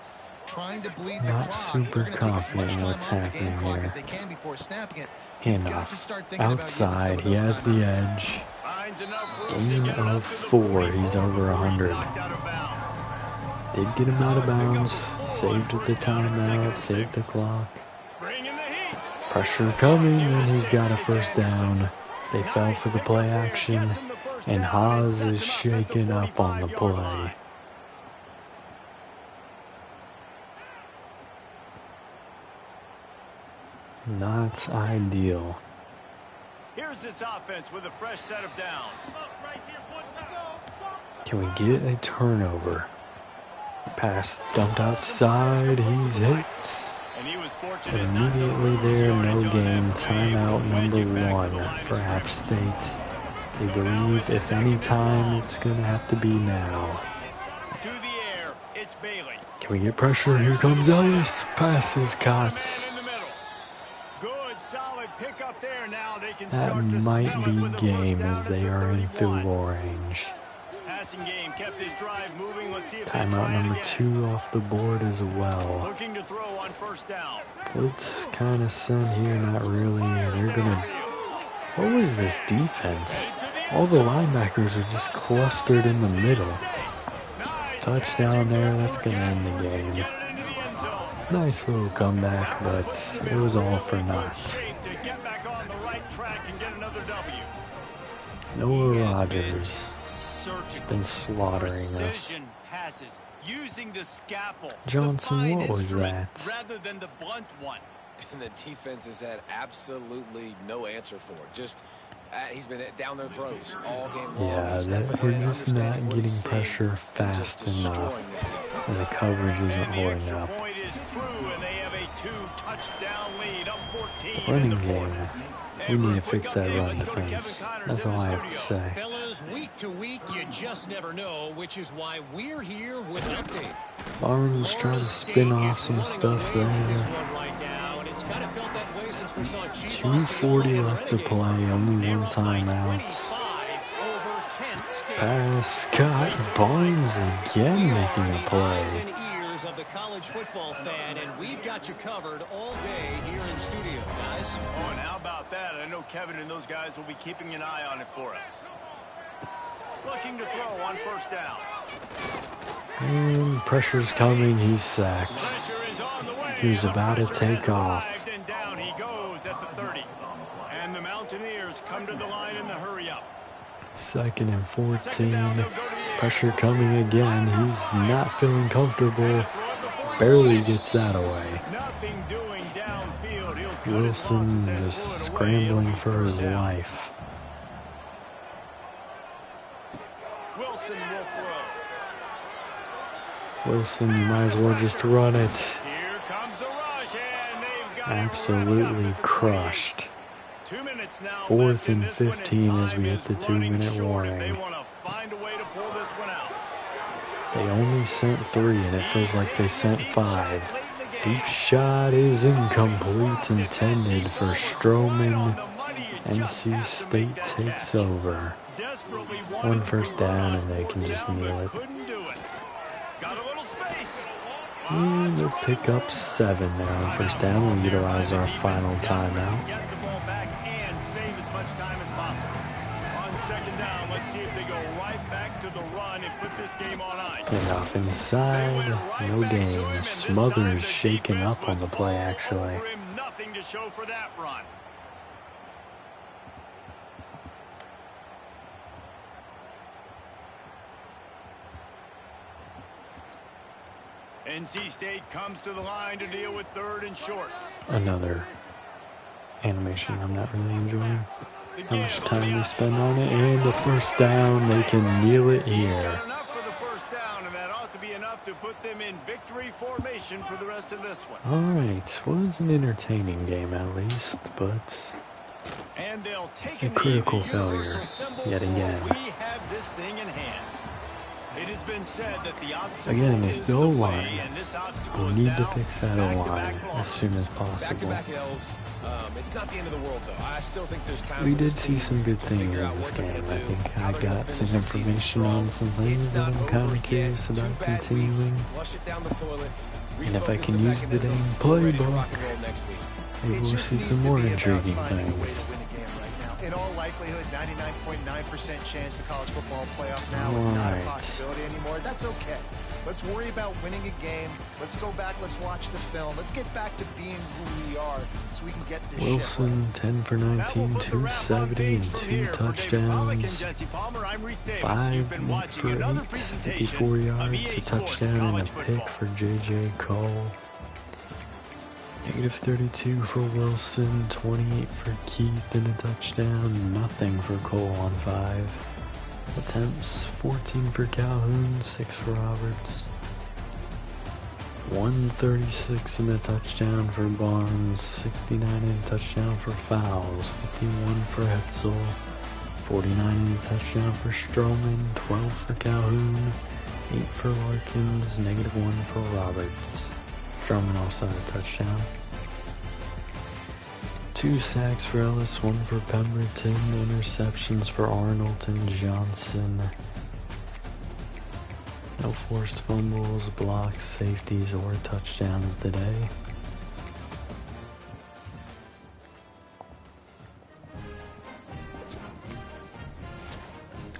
trying to bleed the Not clock. super They're going to take as much confident time what's off the game happening clock here. as they can before snapping it. You've got to Handoff. start thinking about using some Outside, of he those has the timeouts. edge. Gain of 4. He's over 100. Did get him out of bounds. Saved the timeout. Saved the clock. Pressure coming, and he's got a first down. They fell for the play action, and Haas is shaken up on the play. Not ideal. Here's this offense with a fresh set of downs. Can we get a turnover? Pass dumped outside. He's hit. And he was fortunate Immediately there, no game. Timeout number 1 for App State. They believe if any time, it's going to have to be now. To the air, it's Bailey. Can we get pressure? Here comes Ellis. Pass is caught. Good, solid pick up there. Now they can That start to might smell it with be a game first down as at they the are in 31. field goal range. Passing game kept his drive moving. Let's see if they Timeout try it number again. 2 off the board as well. Looking to throw on first down. Blitz kind of sent here, not really. They're gonna. What was this defense? All the linebackers are just clustered in the middle. Touchdown there. That's gonna end the game. Nice little comeback, but it was all for naught. Noah Rogers has been slaughtering us. Johnson, what was that? Rather than the blunt one. And the defense has had absolutely no answer for it. Just he's been down their throats all game long. Yeah, we're just not getting pressure fast enough, and the coverage isn't holding up. Running game. We need to fix that run defense. That's all I have to say. Fellas, week to week, you just never know, which is why we're here with an update. Barnes trying to spin off some stuff there. 2:40 left to play, only one timeout. Pass, caught. Barnes again making a play. Of the college football fan, and we've got you covered all day here in studio, guys. Oh, and how about that? I know Kevin and those guys will be keeping an eye on it for us. Looking to throw on first down. And pressure's coming. He's sacked. He's about to take off. And down he goes at the 30. And the Mountaineers come to the line in the hurry up. 2nd and 14. Pressure coming again. He's not feeling comfortable. Barely gets that away. Wilson just scrambling for his life. Wilson will throw. Wilson, you might as well just run it. Here comes the rush, and they've got Absolutely crushed. 2 minutes now. 4th and 15 as we hit the 2-minute warning. They want to find a way to pull this one out. They only sent 3, and it feels like they sent 5. Deep shot is incomplete, intended for Stroman. NC State takes over. 1 first down, and they can just kneel it. And they'll pick up 7 there on first down. We'll utilize our final timeout. Get the ball back and save as much time as possible. On second down, let's see if they go right back to the run and put this game on ice. And off inside, no gain. Smothers shaken up on the play, actually. Nothing to show for that run. NC State comes to the line to deal with 3rd and short. Another animation I'm not really enjoying. How much time we spend on it, and the first down, they can kneel it here. Enough for the first down, and that ought to be enough to put them in victory formation for the rest of this one. Alright, was an entertaining game at least, but And they'll take a critical failure yet again. We have this thing in hand. It has been said that the again, it's the O-line. We need to now fix that O-line as soon as possible. Back-to-back L's. It's not the end of the world, though. I still think there's time. We did see some good things in this game. I think I got some information on some things that I'm kind of curious about continuing. And if I can use the damn playbook, maybe we'll see some more intriguing things. In all likelihood, 99.9% chance the college football playoff now is not a possibility anymore. That's okay. Let's worry about winning a game. Let's go back. Let's watch the film. Let's get back to being who we are so we can get this Wilson, 10 for 19, 270, and 2 touchdowns. 5 for 8, 54 yards, a touchdown, and a pick for J.J. Cole. -32 for Wilson, 28 for Keith and a touchdown, nothing for Cole on 5 attempts, 14 for Calhoun, 6 for Roberts. 136 and a touchdown for Barnes, 69 and a touchdown for Fowles, 51 for Hetzel, 49 and a touchdown for Stroman, 12 for Calhoun, 8 for Larkins, -1 for Roberts. Stroman also had a touchdown. 2 sacks for Ellis, 1 for Pemberton, interceptions for Arnold and Johnson. No forced fumbles, blocks, safeties, or touchdowns today.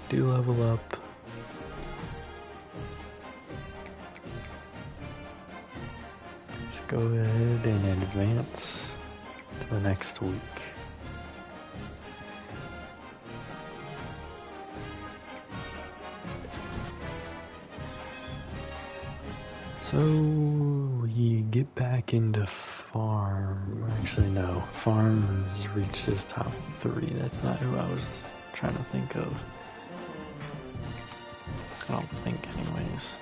Do level up. Let's go ahead and advance to the next week. So we get back into farm. Actually, no. Farm has reached his top 3. That's not who I was trying to think of. I don't think, anyways.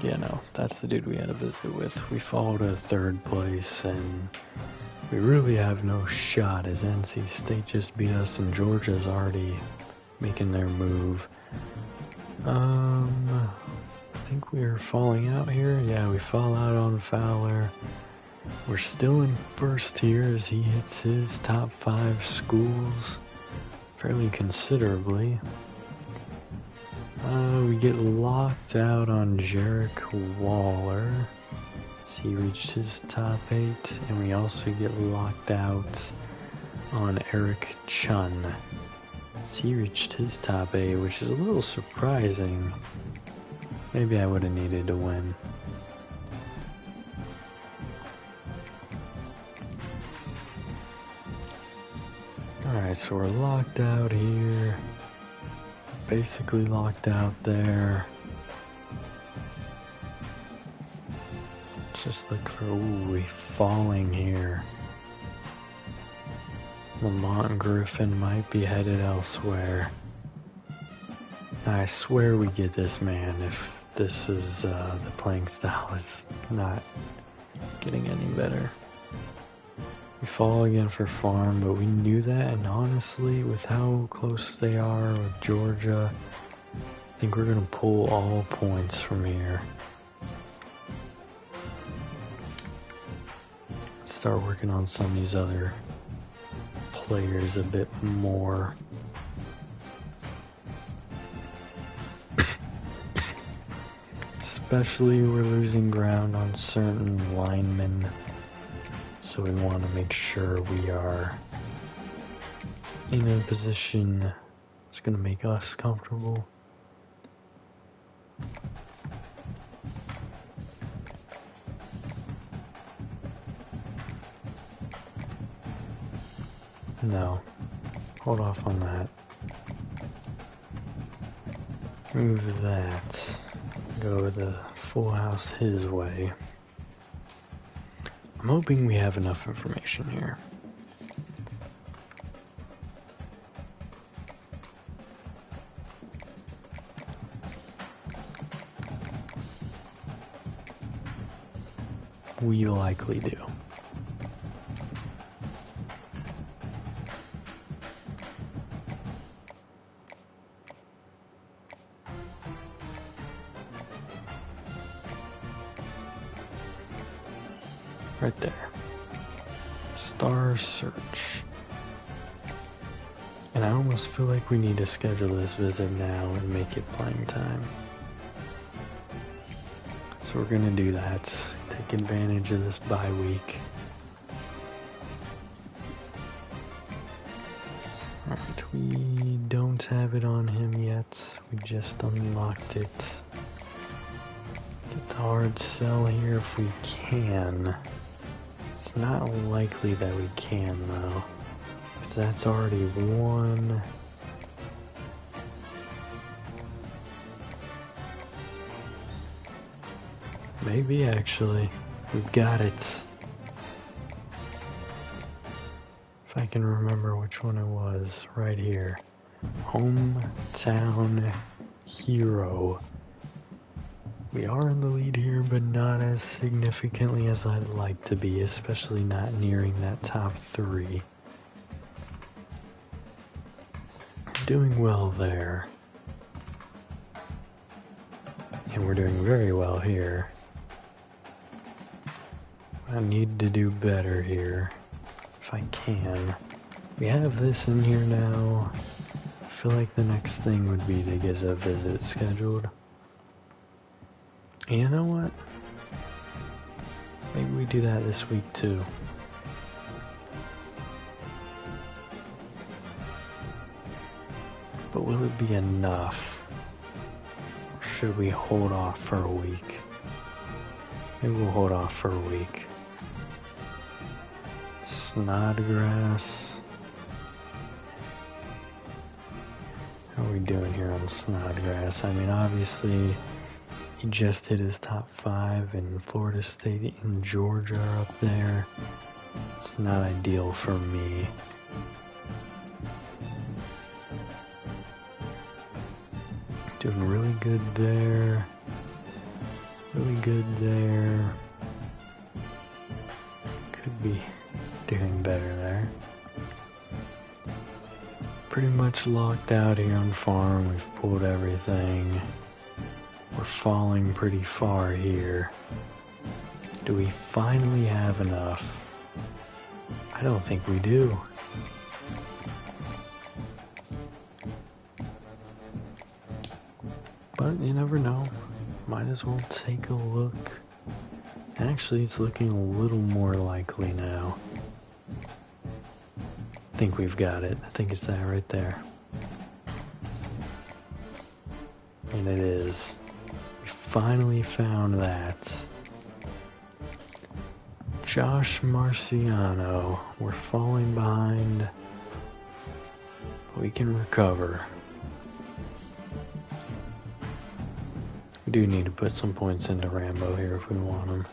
Yeah, no. That's the dude we had a visit with. We fall to 3rd place, and we really have no shot as NC State just beat us, and Georgia's already making their move. I think we're falling out here. Yeah, we fall out on Fowler. We're still in first here as he hits his top 5 schools fairly considerably. We get locked out on Jarek Waller. So he reached his top 8, and we also get locked out on Eric Chun. So he reached his top 8, which is a little surprising. Maybe I would have needed to win. Alright, so we're locked out here. Basically locked out there. Just look for, ooh, we falling here. Lamont Griffin might be headed elsewhere. I swear we get this man if this is, the playing style is not getting any better. We fall again for farm, but we knew that, and honestly, with how close they are with Georgia, I think we're gonna pull all points from here. Start working on some of these other players a bit more. Especially we're losing ground on certain linemen, so we want to make sure we are in a position that's going to make us comfortable. No, hold off on that. Move that. Go the full house his way. I'm hoping we have enough information here. We likely do. Right there. Star search. And I almost feel like we need to schedule this visit now and make it playing time. So we're gonna do that. Take advantage of this bye week. Alright, we don't have it on him yet. We just unlocked it. Get the hard sell here if we can. It's not likely that we can though, because that's already one. Maybe actually. We've got it. If I can remember which one it was, right here. Hometown hero. We are in the lead here, but not as significantly as I'd like to be, especially not nearing that top 3. Doing well there. And we're doing very well here. I need to do better here, if I can. We have this in here now. I feel like the next thing would be to get a visit scheduled. And you know what? Maybe we do that this week too. But will it be enough? Or should we hold off for a week? Maybe we'll hold off for a week. Snodgrass. How are we doing here on Snodgrass? I mean, obviously, he just hit his top 5, and Florida State and Georgia are up there. It's not ideal for me. Doing really good there. Really good there. Could be doing better there. Pretty much locked out here on farm. We've pulled everything. We're falling pretty far here. Do we finally have enough? I don't think we do. But you never know. Might as well take a look. Actually, it's looking a little more likely now. I think we've got it. I think it's that right there. And it is. We finally found that. Josh Marciano. We're falling behind. But we can recover. We do need to put some points into Rambo here if we want him.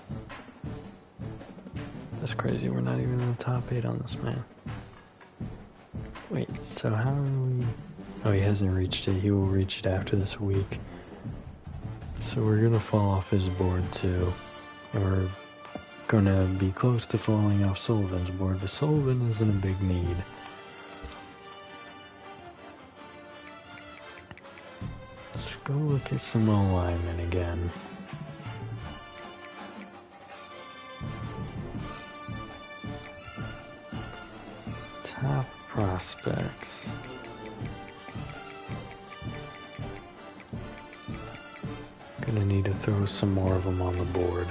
That's crazy, we're not even in the top 8 on this man. Wait, so how are we... Oh, he hasn't reached it. He will reach it after this week. So we're gonna fall off his board too. And we're gonna be close to falling off Sullivan's board, but Sullivan is in a big need. Let's go look at some alignment again. Top prospects. Gonna need to throw some more of them on the board.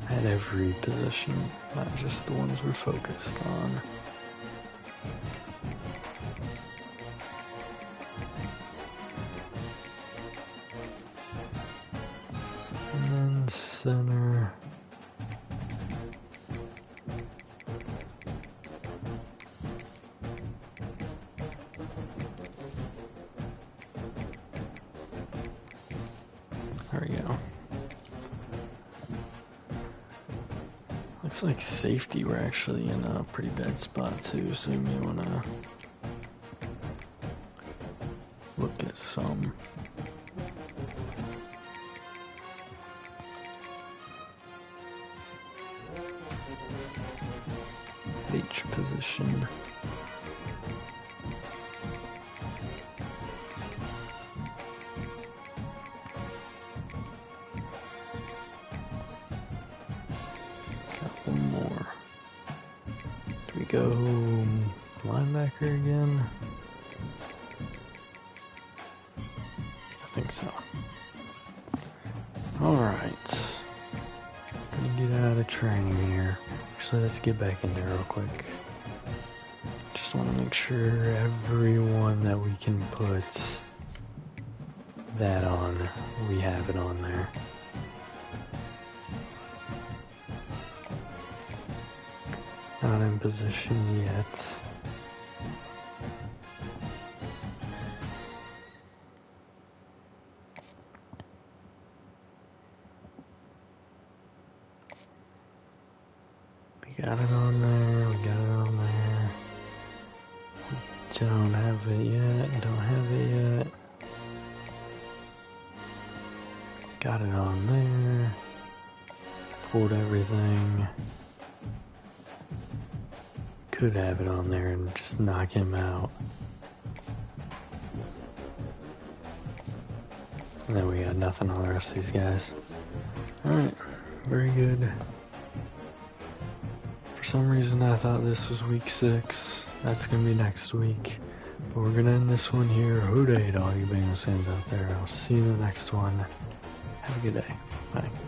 At every position, not just the ones we're focused on. And then center. There we go. Looks like safety, we're actually in a pretty bad spot too, so you may want to look at some. H position. Go linebacker again. I think so. Alright. Gonna get out of training here. Actually, let's get back in there real quick. Just want to make sure everyone that we can put that on, we have it on there. Not in position yet. Don't have it yet. Don't have it yet. Got it on there. Pulled everything. Could have it on there and just knock him out. And then we got nothing on the rest of these guys. Alright, very good. For some reason I thought this was week 6. That's gonna be next week. But we're gonna end this one here. Hooday to all you Bengals fans out there. I'll see you in the next one. Have a good day. Bye.